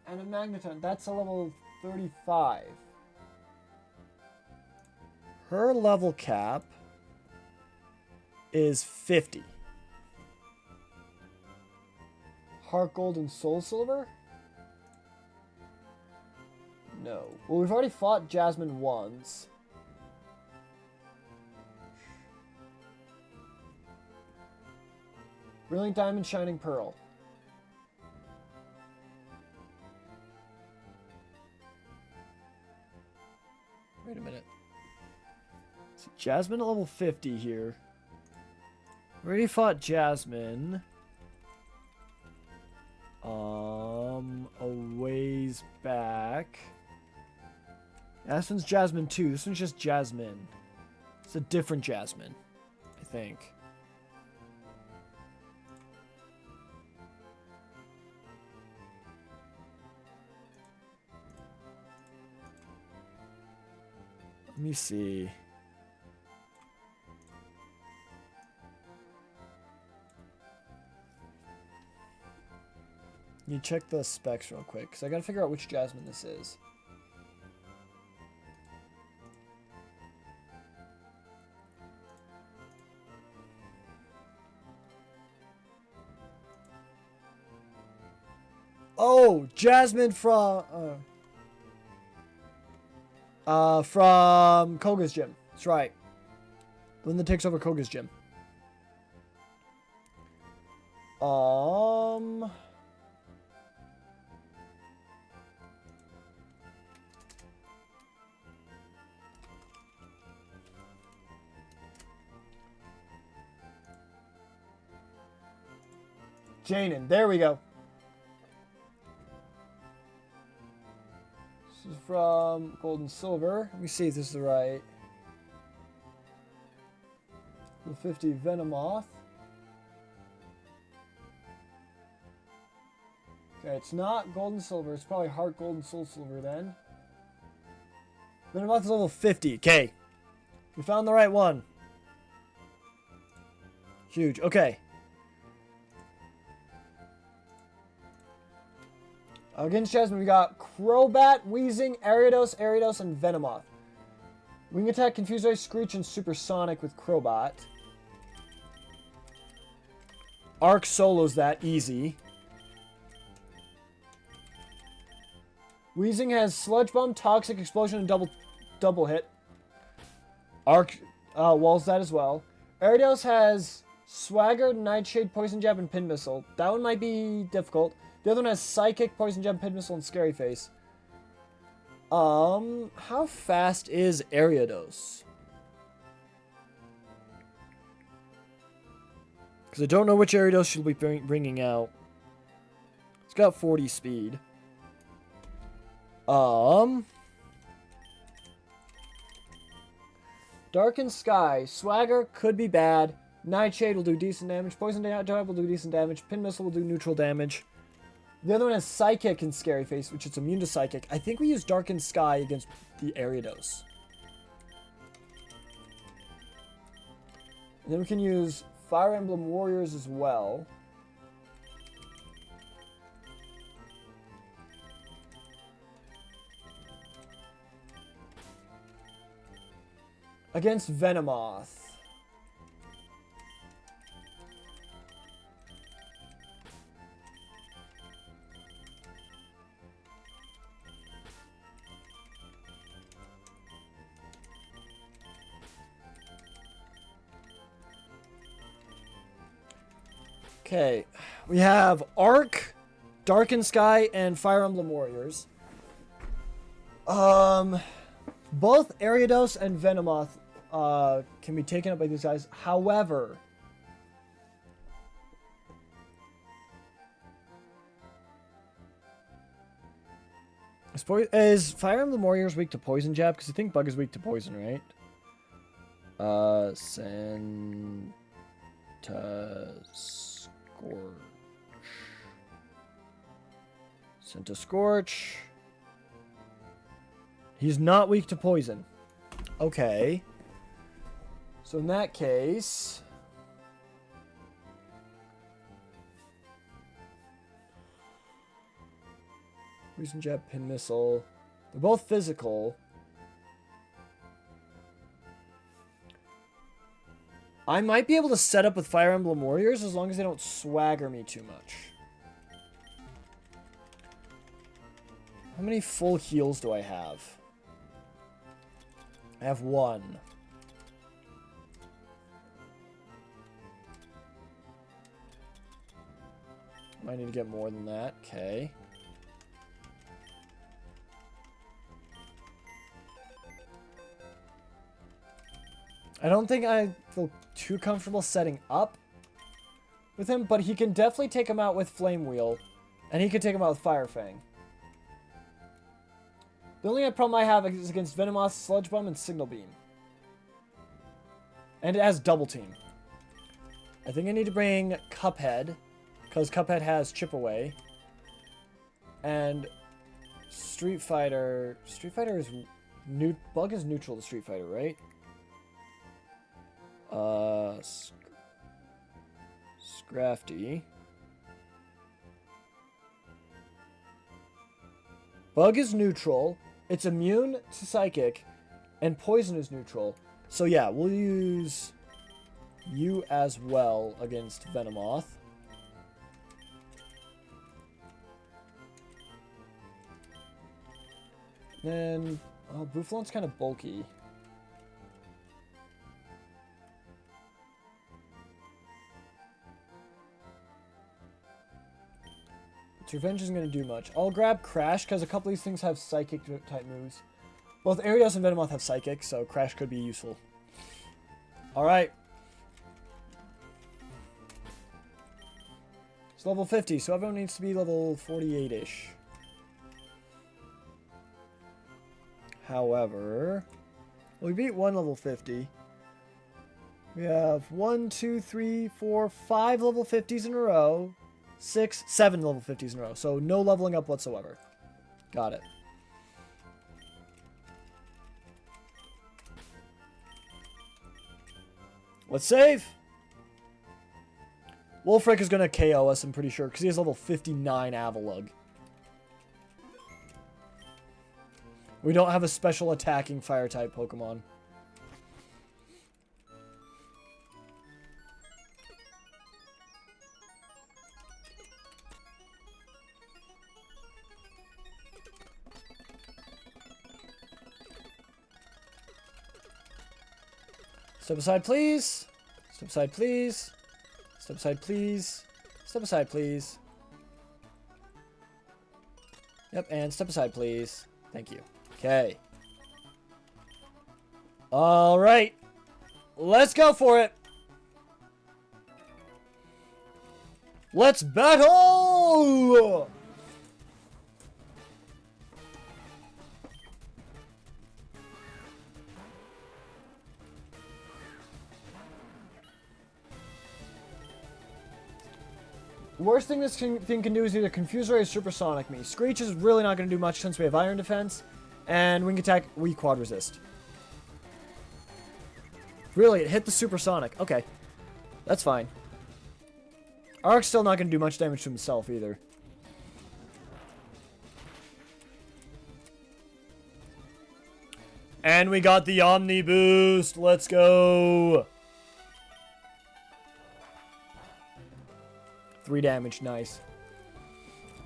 and a Magneton. That's a level 35. Her level cap is 50. Heart Gold and Soul Silver? No. Well, we've already fought Jasmine once. Brilliant Diamond, Shining Pearl. Wait a minute. So Jasmine at level 50 here. We already fought Jasmine. A ways back. This one's Jasmine 2. This one's just Jasmine. It's a different Jasmine, I think. Let me see. You check the specs real quick, because I gotta figure out which Jasmine this is. Oh, Jasmine from Koga's gym. That's right. The one that takes over Koga's gym. Janen, there we go. This is from Gold and Silver. Let me see if this is the right. The 50 Venomoth. Okay, it's not Gold and Silver. It's probably Heart Gold and Soul Silver then. Venomoth is level 50. Okay. We found the right one. Huge. Okay. Against Jasmine, we got Crobat, Weezing, Ariados, and Venomoth. Wing Attack, Confuse Ray, Screech, and Supersonic with Crobat. Arc solos that easy. Weezing has Sludge Bomb, Toxic Explosion, and double hit. Arc walls that as well. Ariados has Swagger, Nightshade, Poison Jab, and Pin Missile. That one might be difficult. The other one has Psychic, Poison Jab, Pin Missile, and Scary Face. How fast is Ariados? Because I don't know which Ariados she'll be bringing out. It's got 40 speed. Darkened Sky. Swagger could be bad. Nightshade will do decent damage. Poison Jab will do decent damage. Pin Missile will do neutral damage. The other one has Psychic and Scary Face, which is immune to Psychic. I think we use Darkened Sky against the Ariados. And then we can use Fire Emblem Warriors as well. Against Venomoth. Okay, we have Arc, Darkened Sky, and Fire Emblem Warriors. Both Ariados and Venomoth can be taken up by these guys. However, is Fire Emblem Warriors weak to Poison Jab? Because I think Bug is weak to Poison, right? Senta Scorch. He's not weak to poison. Okay. So in that case... Poison Jab, Pin Missile. They're both physical. I might be able to set up with Fire Emblem Warriors as long as they don't swagger me too much. How many full heals do I have? I have one. Might need to get more than that. Okay. I don't think I feel too comfortable setting up with him, but he can definitely take him out with Flame Wheel, and he can take him out with Fire Fang. The only problem I have is against Venomoth, Sludge Bomb, and Signal Beam. And it has Double Team. I think I need to bring Cuphead, because Cuphead has Chip Away. And Street Fighter... Street Fighter is... Bug is neutral to Street Fighter, right? Scrafty. Bug is neutral. It's immune to Psychic. And Poison is neutral. So yeah, we'll use you as well against Venomoth. Then, oh, Bouffalon's kind of bulky. Its Revenge isn't going to do much. I'll grab Crash, because a couple of these things have Psychic-type moves. Both Arios and Venomoth have Psychic, so Crash could be useful. Alright. It's level 50, so everyone needs to be level 48-ish. However, we beat one level 50. We have 1, 2, 3, 4, 5 level 50s in a row. 6, 7 level 50s in a row. So no leveling up whatsoever. Got it. Let's save. Wolfric is going to KO us, I'm pretty sure, because he has level 59 Avalugg. We don't have a special attacking fire-type Pokemon. Step aside, please. Step aside, please. Step aside, please. Step aside, please. Yep, and step aside, please. Thank you. Okay. Alright. Let's go for it. Let's battle! The worst thing this thing can do is either confuse or supersonic me. Screech is really not going to do much since we have Iron Defense. And Wing Attack, we quad resist. Really, it hit the supersonic. Okay. That's fine. Arc's still not going to do much damage to himself either. And we got the Omni Boost. Let's go. 3 damage, nice.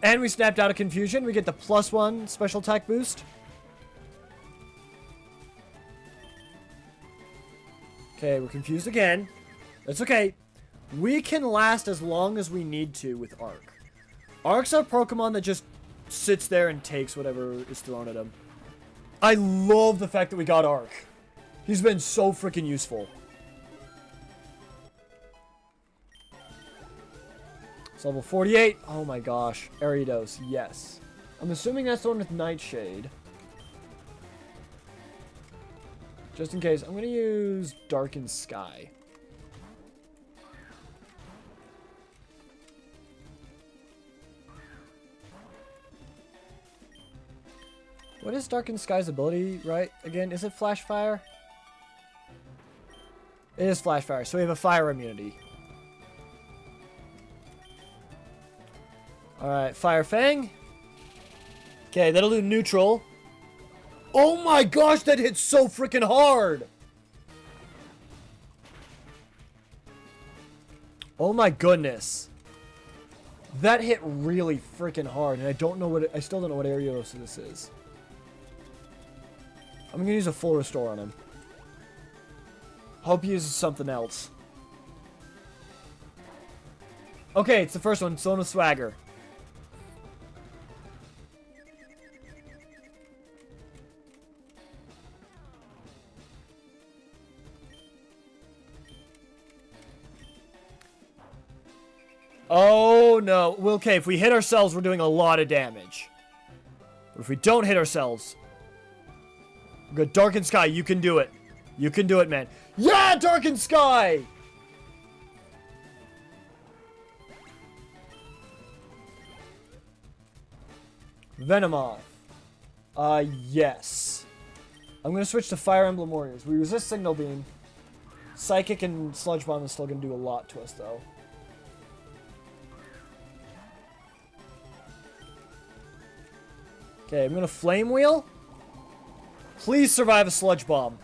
And we snapped out of confusion. We get the +1 special attack boost. Okay, we're confused again. That's okay. We can last as long as we need to with Arc. Arc's our Pokemon that just sits there and takes whatever is thrown at him. I love the fact that we got Arc. He's been so freaking useful. It's level 48. Oh my gosh. Ariados, yes. I'm assuming that's the one with Nightshade. Just in case, I'm going to use Darkened Sky. What is Darkened Sky's ability, right? Again, is it Flash Fire? It is Flash Fire, so we have a fire immunity. Alright, Fire Fang. Okay, that'll do neutral. Oh my gosh, that hit so freaking hard! Oh my goodness. That hit really freaking hard, and I don't know what I still don't know what Arios this is. I'm gonna use a full restore on him. Hope he uses something else. Okay, it's the first one, Sona Swagger. Oh no. Well, okay, if we hit ourselves, we're doing a lot of damage. But if we don't hit ourselves... Good. Darkened Sky, you can do it. You can do it, man. Yeah, Darkened Sky! Venomoth. Yes. I'm going to switch to Fire Emblem Warriors. We resist Signal Beam. Psychic and Sludge Bomb is still going to do a lot to us, though. Okay, I'm going to Flame Wheel. Please survive a Sludge Bomb.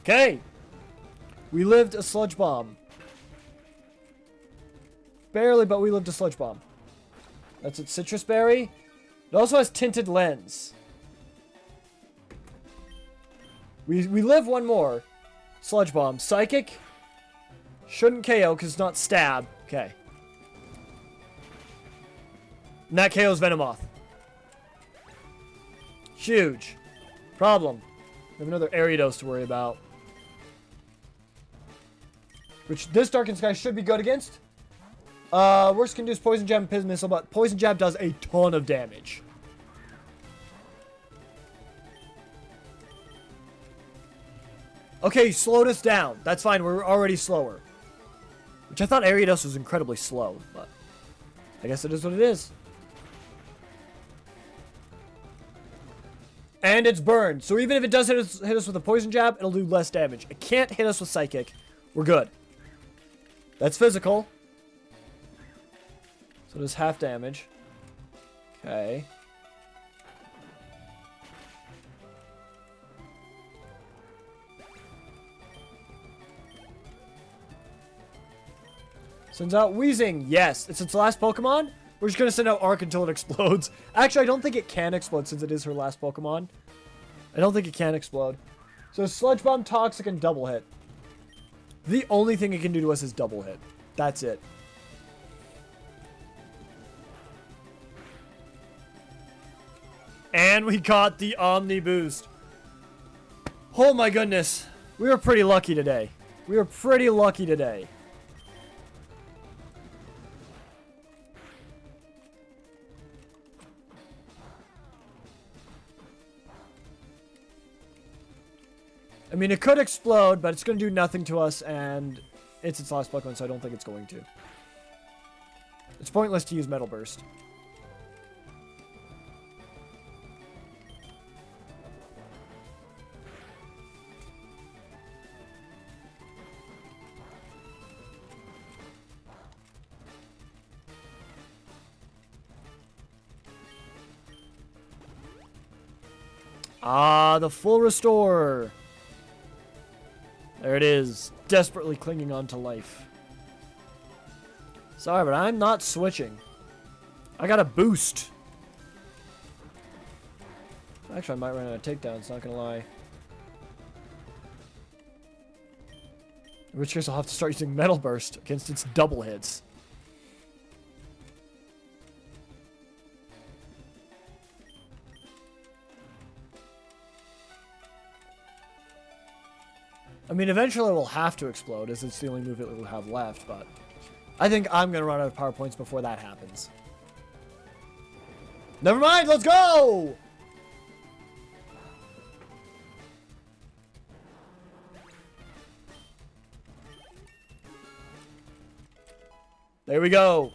Okay. We lived a Sludge Bomb. Barely, but we lived a Sludge Bomb. That's it. Citrus Berry. It also has tinted lens. We live one more. Sludge Bomb. Psychic. Shouldn't KO because it's not stab. Okay. And that KO's Venomoth. Huge. Problem. We have another Ariados to worry about. Which this Darkened Sky should be good against. Worst can do is Poison Jab and Pizz Missile, but Poison Jab does a ton of damage. Okay, slowed us down. That's fine, we're already slower. Which I thought Ariados was incredibly slow, but I guess it is what it is. And it's burned, so even if it does hit us with a Poison Jab, it'll do less damage. It can't hit us with Psychic. We're good. That's physical. So it does half damage. Okay. Sends out Wheezing. Yes. It's its last Pokemon. We're just going to send out Arc until it explodes. Actually, I don't think it can explode since it is her last Pokemon. I don't think it can explode. So Sludge Bomb, Toxic, and Double Hit. The only thing it can do to us is Double Hit. That's it. And we got the Omni Boost. Oh my goodness. We were pretty lucky today. We were pretty lucky today. I mean, it could explode, but it's going to do nothing to us, and it's its last Pokemon, so I don't think it's going to. It's pointless to use Metal Burst. Ah, the full restore. There it is, desperately clinging on to life. Sorry, but I'm not switching. I got a boost. Actually, I might run out of takedowns, not gonna lie. In which case, I'll have to start using Metal Burst against its double hits. I mean, eventually it will have to explode, as it's the only move it will have left, but I think I'm going to run out of power points before that happens. Never mind, let's go! There we go.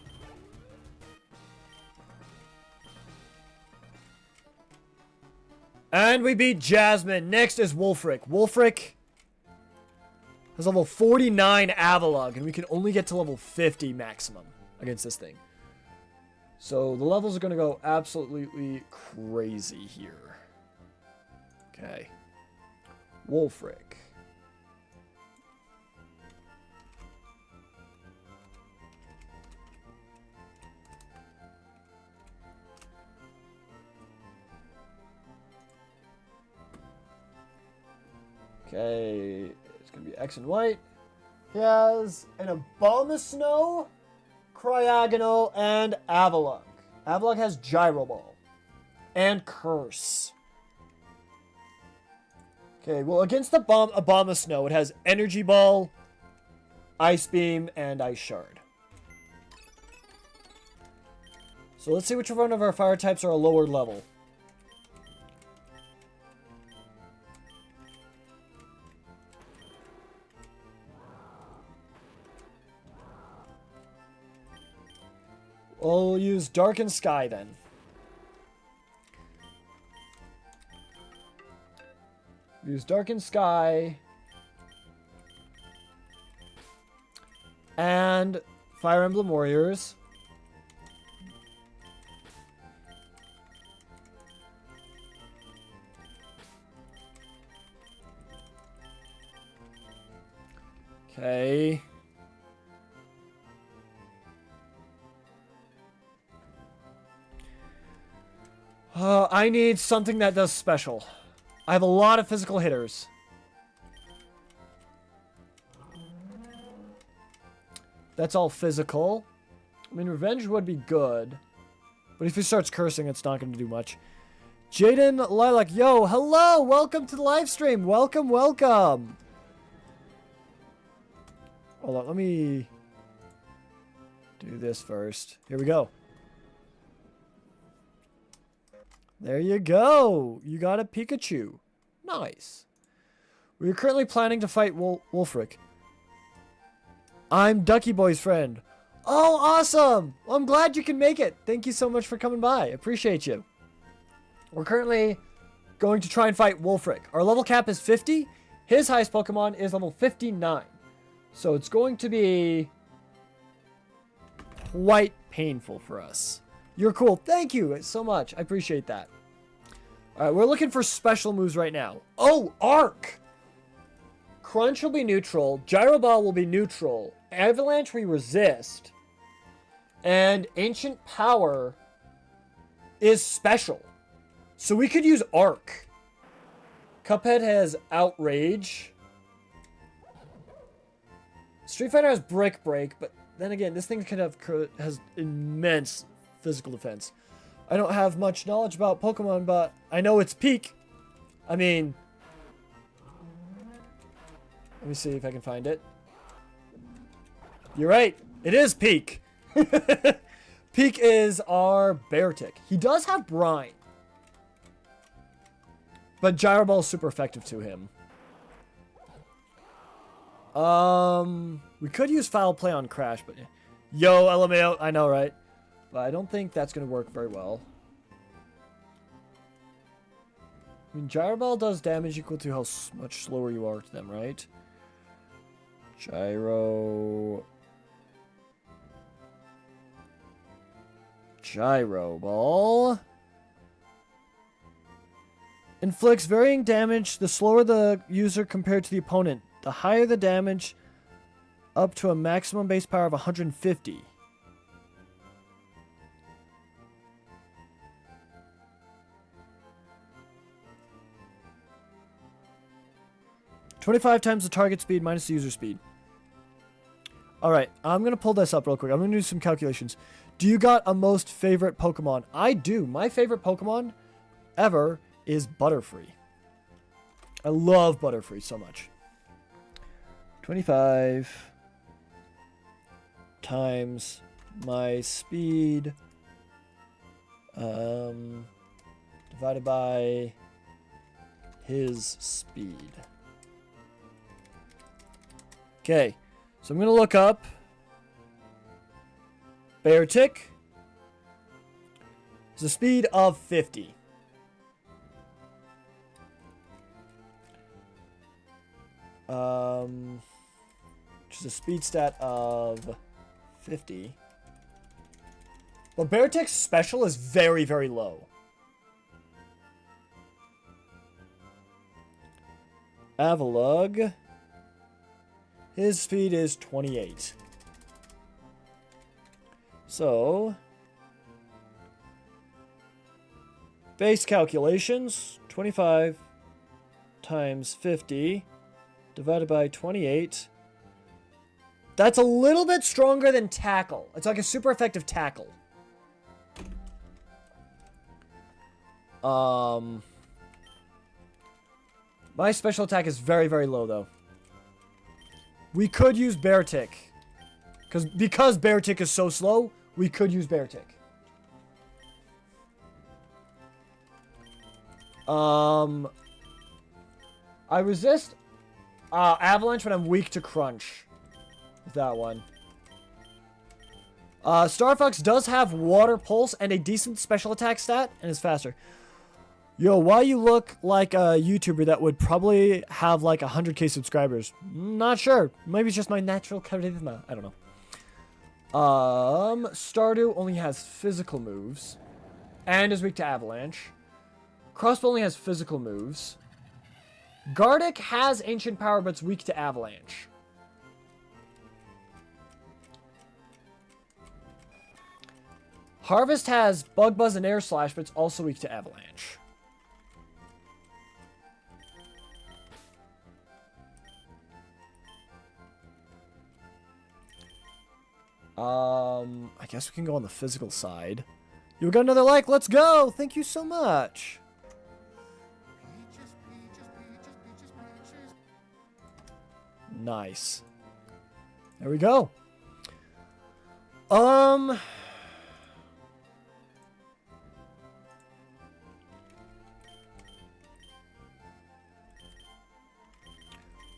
And we beat Jasmine. Next is Wolfric. Wolfric has level 49 Avalugg, and we can only get to level 50 maximum against this thing. So the levels are going to go absolutely crazy here. Okay. Wolfric. Okay, it's going to be X and white. He has an Abomasnow, Cryogonal, and Avalugg. Avalugg has Gyro Ball and Curse. Okay, well, against the Abomasnow, it has Energy Ball, Ice Beam, and Ice Shard. So let's see which one of our fire types are a lower level. We'll use Darkened Sky then. Use Darkened Sky. And Fire Emblem Warriors. Okay. I need something that does special. I have a lot of physical hitters. That's all physical. I mean, revenge would be good. But if he starts cursing, it's not going to do much. Jaden Lilac, yo, hello! Welcome to the live stream. Welcome, welcome. Hold on, let me do this first. Here we go. There you go. You got a Pikachu. Nice. We are currently planning to fight Wolfric. I'm Ducky Boy's friend. Oh, awesome. Well, I'm glad you can make it. Thank you so much for coming by. Appreciate you. We're currently going to try and fight Wolfric. Our level cap is 50. His highest Pokemon is level 59. So it's going to be quite painful for us. You're cool. Thank you so much. I appreciate that. All right, we're looking for special moves right now. Oh, Arc. Crunch will be neutral. Gyro Ball will be neutral. Avalanche we resist. And Ancient Power is special. So we could use Arc. Cuphead has Outrage. Street Fighter has Brick Break, but then again, this thing has immense physical defense. I don't have much knowledge about Pokemon, but I know it's peak. I mean, let me see if I can find it. You're right. It is peak. Peak is our Beartic. He does have Brine. But Gyro Ball is super effective to him. We could use Foul Play on Crash, but yo, LMAO, I know, right? But I don't think that's going to work very well. I mean, Gyro Ball does damage equal to how much slower you are to them, right? Gyro Ball. Inflicts varying damage the slower the user compared to the opponent. The higher the damage, up to a maximum base power of 150. "25 times the target speed minus the user speed." Alright, I'm going to pull this up real quick. I'm going to do some calculations. Do you got a most favorite Pokemon? I do. My favorite Pokemon ever is Butterfree. I love Butterfree so much. 25 times my speed divided by his speed. Okay, so I'm going to look up Beartic. It's a speed of 50. Which is a speed stat of 50. But Beartic's special is very, very low. Avalugg. His speed is 28. So, base calculations, 25 times 50 divided by 28. That's a little bit stronger than Tackle. It's like a super effective Tackle. My special attack is very, very low, though. We could use Beartic. Because Beartic is so slow, we could use Beartic. I resist Avalanche when I'm weak to Crunch. With that one. Star Fox does have Water Pulse and a decent special attack stat, and is faster. Yo, why you look like a YouTuber that would probably have like 100k subscribers? Not sure. Maybe it's just my natural charisma. I don't know. Stardew only has physical moves. And is weak to Avalanche. Crossbow only has physical moves. Gardeck has Ancient Power, but it's weak to Avalanche. Harvest has Bug Buzz and Air Slash, but it's also weak to Avalanche. I guess we can go on the physical side. You got another like? Let's go! Thank you so much. Nice. There we go.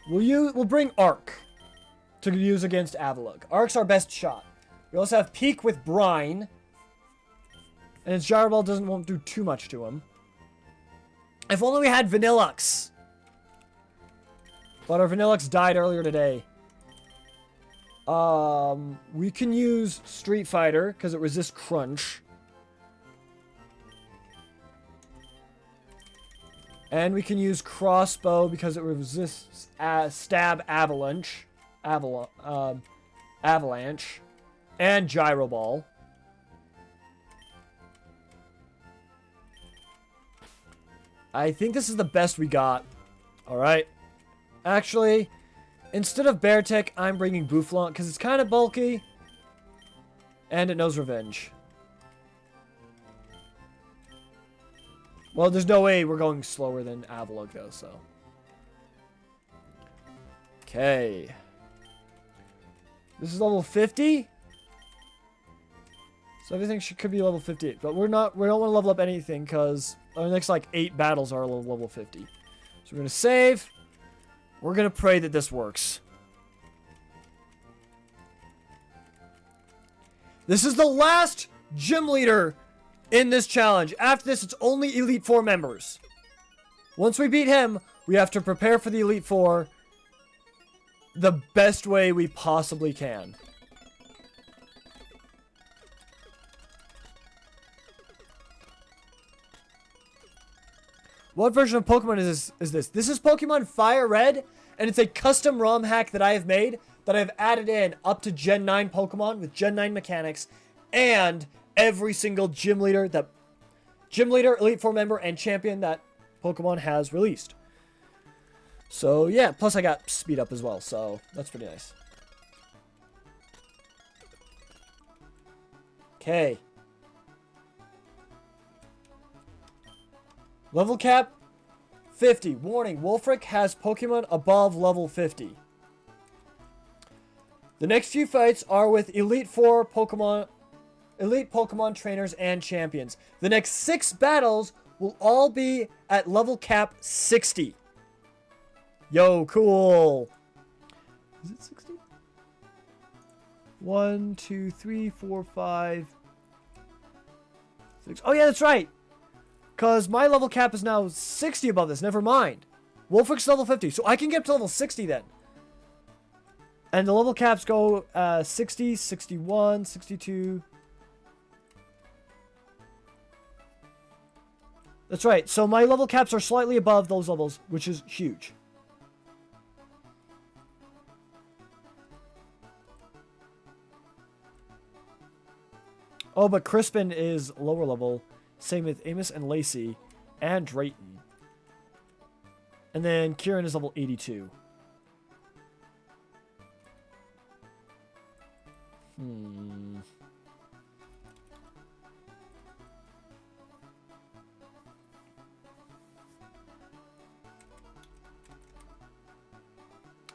We'll bring Arc to use against Avalugg. Arc's our best shot. We also have Peak with Brine. And his Gyro Ball won't do too much to him. If only we had Vanillux. But our Vanillux died earlier today. We can use Street Fighter because it resists Crunch. And we can use Crossbow because it resists Stab Avalanche. Avalanche. And Gyro Ball. I think this is the best we got. Alright. Actually, instead of Beartic, I'm bringing Bouffalant because it's kind of bulky. And it knows revenge. Well, there's no way we're going slower than Avalugg, though, so. Okay. This is level 50. So everything could be level 58. But we don't want to level up anything because our next, like, 8 battles are level 50. So we're going to save. We're going to pray that this works. This is the last gym leader in this challenge. After this, it's only Elite Four members. Once we beat him, we have to prepare for the Elite Four the best way we possibly can. What version of Pokemon is this? This is Pokemon Fire Red, and it's a custom ROM hack that I have made that I've added in up to Gen 9 Pokemon with Gen 9 mechanics and every single gym leader, Elite Four member, and champion that Pokemon has released. So yeah, plus I got speed up as well, so that's pretty nice. Okay. Level cap 50. Warning, Wolfric has Pokemon above level 50. The next few fights are with Elite Pokemon trainers and champions. The next 6 battles will all be at level cap 60. Yo, cool. Is it 60? 1, 2, 3, 4, 5, 6. Oh yeah, that's right. Because my level cap is now 60 above this. Never mind. Wolfric's level 50. So I can get up to level 60 then. And the level caps go 60, 61, 62. That's right. So my level caps are slightly above those levels, which is huge. Oh, but Crispin is lower level. Same with Amos and Lacey and Drayton. And then Kieran is level 82.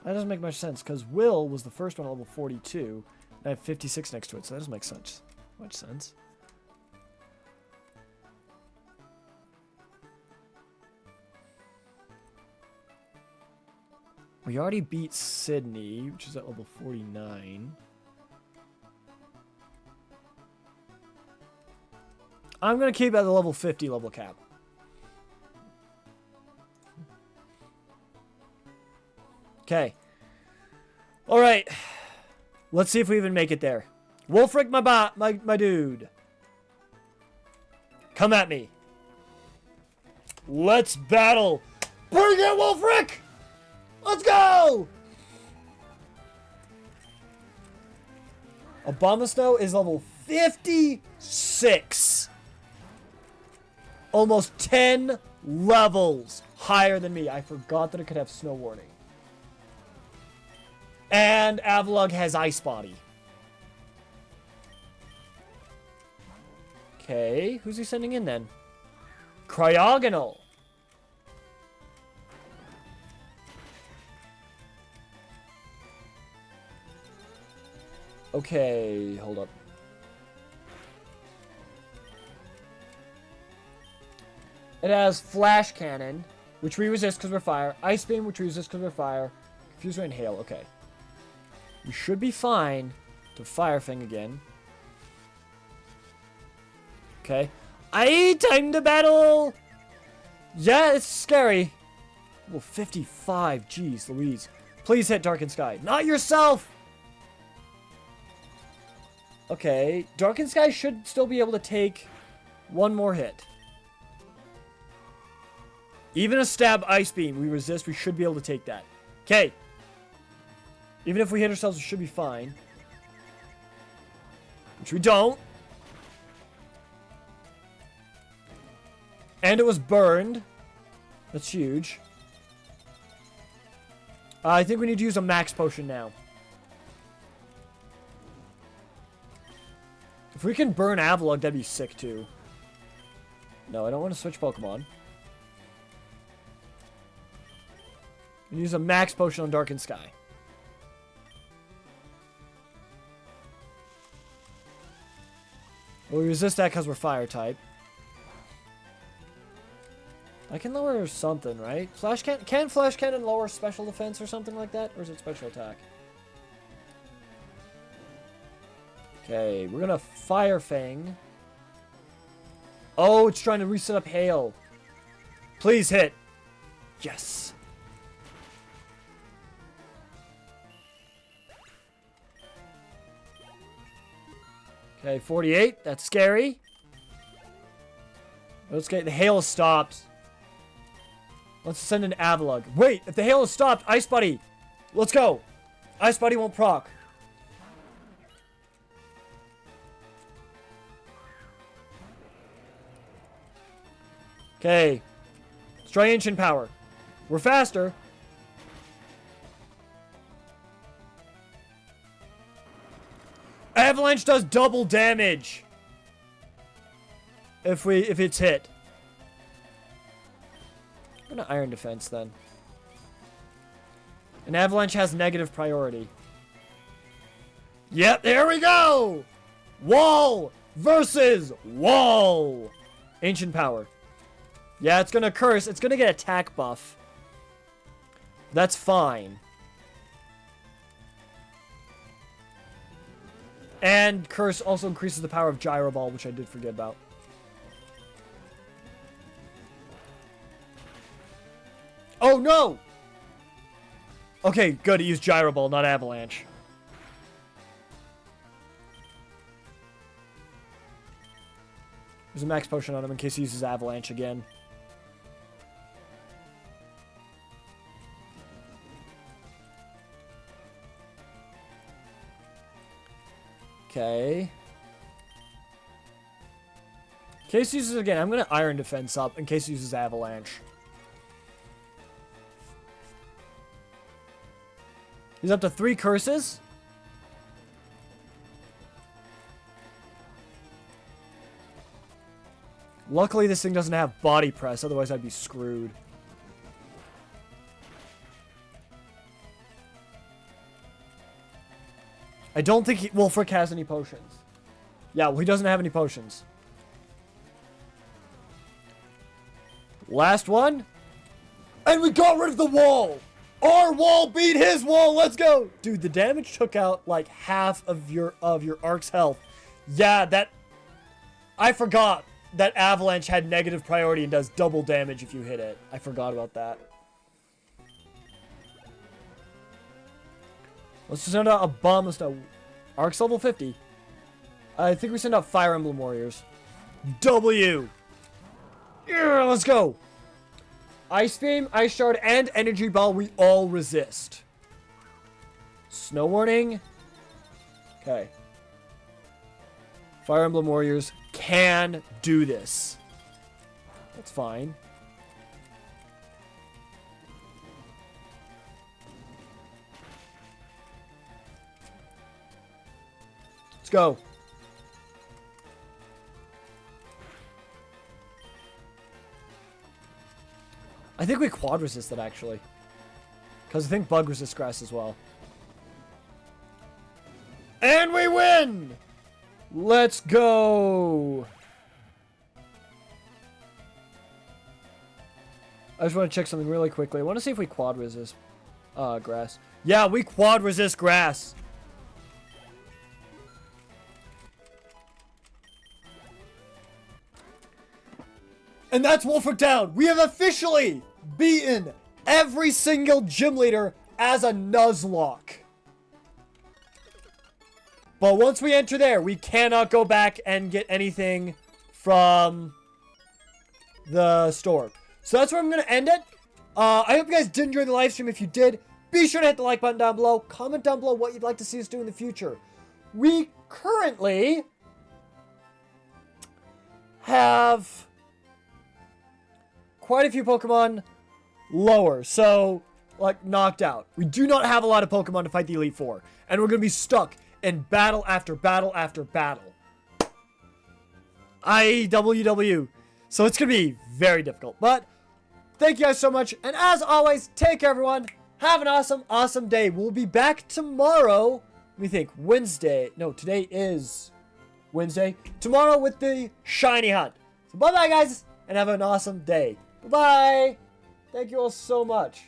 That doesn't make much sense because Will was the first one at level 42. And I have 56 next to it, so that doesn't make much sense. We already beat Sydney, which is at level 49. I'm going to keep at the level 50 level cap. Okay. All right. Let's see if we even make it there. Wolfric, my dude. Come at me. Let's battle. Bring it, Wolfric! Let's go! Abomasnow is level 56. Almost 10 levels higher than me. I forgot that it could have snow warning. And Avalugg has Ice Body. Okay, who's he sending in then? Cryogonal. Okay, hold up. It has Flash Cannon, which we resist because we're fire. Ice Beam, which we resist because we're fire. Confuse Ray and Hail, okay. We should be fine to Fire Fang again. Okay. Time to battle! Yeah, it's scary. Well, 55, jeez Louise. Please hit Darkened Sky. Not yourself! Okay, Darkened Sky should still be able to take one more hit. Even a stab Ice Beam, we resist, we should be able to take that. Okay. Even if we hit ourselves, we should be fine. Which we don't. And it was burned. That's huge. I think we need to use a max potion now. If we can burn Avalugg, that'd be sick too. No, I don't want to switch Pokemon. Use a max potion on Darkened Sky. Well, we resist that because we're fire type. I can lower something, right? Flash Cannon. Can Flash Cannon lower special defense or something like that? Or is it special attack? Okay, we're gonna Fire Fang. Oh, it's trying to reset up Hail. Please hit. Yes. Okay, 48. That's scary. Let's get the Hail stopped. Let's send an Avalugg. Wait, if the Hail is stopped, Ice Buddy. Let's go. Ice Buddy won't proc. Okay. Let's try Ancient Power. We're faster. Avalanche does double damage. If it's hit. I'm gonna Iron Defense then. And Avalanche has negative priority. Yep, there we go! Wall versus wall! Ancient Power. Yeah, it's gonna curse. It's gonna get attack buff. That's fine. And curse also increases the power of Gyro Ball, which I did forget about. Oh no! Okay, good. He used Gyro Ball, not Avalanche. There's a max potion on him in case he uses Avalanche again. Okay. In case he uses it again, I'm going to Iron Defense up in case he uses Avalanche. He's up to 3 curses. Luckily, this thing doesn't have Body Press, otherwise I'd be screwed. I don't think Wolfric has any potions. Yeah, well, he doesn't have any potions. Last one. And we got rid of the wall! Our wall beat his wall! Let's go! Dude, the damage took out like half of your Ark's health. Yeah, that... I forgot that Avalanche had negative priority and does double damage if you hit it. I forgot about that. Let's send out a bomb. Let's know. Ark's level 50. I think we send out Fire Emblem Warriors. W! Yeah, let's go! Ice Beam, Ice Shard, and Energy Ball, we all resist. Snow Warning. Okay. Fire Emblem Warriors can do this. That's fine. Let's go. I think we quad resist it, actually. Because I think bug resist grass as well. And we win! Let's go! I just want to check something really quickly. I want to see if we quad resist grass. Yeah, we quad resist grass. And that's Wolford Town. We have officially beaten every single gym leader as a nuzlock. But once we enter there, we cannot go back and get anything from the store. So that's where I'm going to end it. I hope you guys did enjoy the live stream. If you did, be sure to hit the like button down below. Comment down below what you'd like to see us do in the future. We currently have quite a few Pokemon lower. So, like, knocked out. We do not have a lot of Pokemon to fight the Elite Four. And we're going to be stuck in battle after battle after battle. IWW. So it's going to be very difficult. But thank you guys so much. And as always, take care, everyone. Have an awesome, awesome day. We'll be back tomorrow. Let me think. Wednesday. No, today is Wednesday. Tomorrow with the shiny hunt. So bye-bye, guys. And have an awesome day. Bye-bye. Thank you all so much.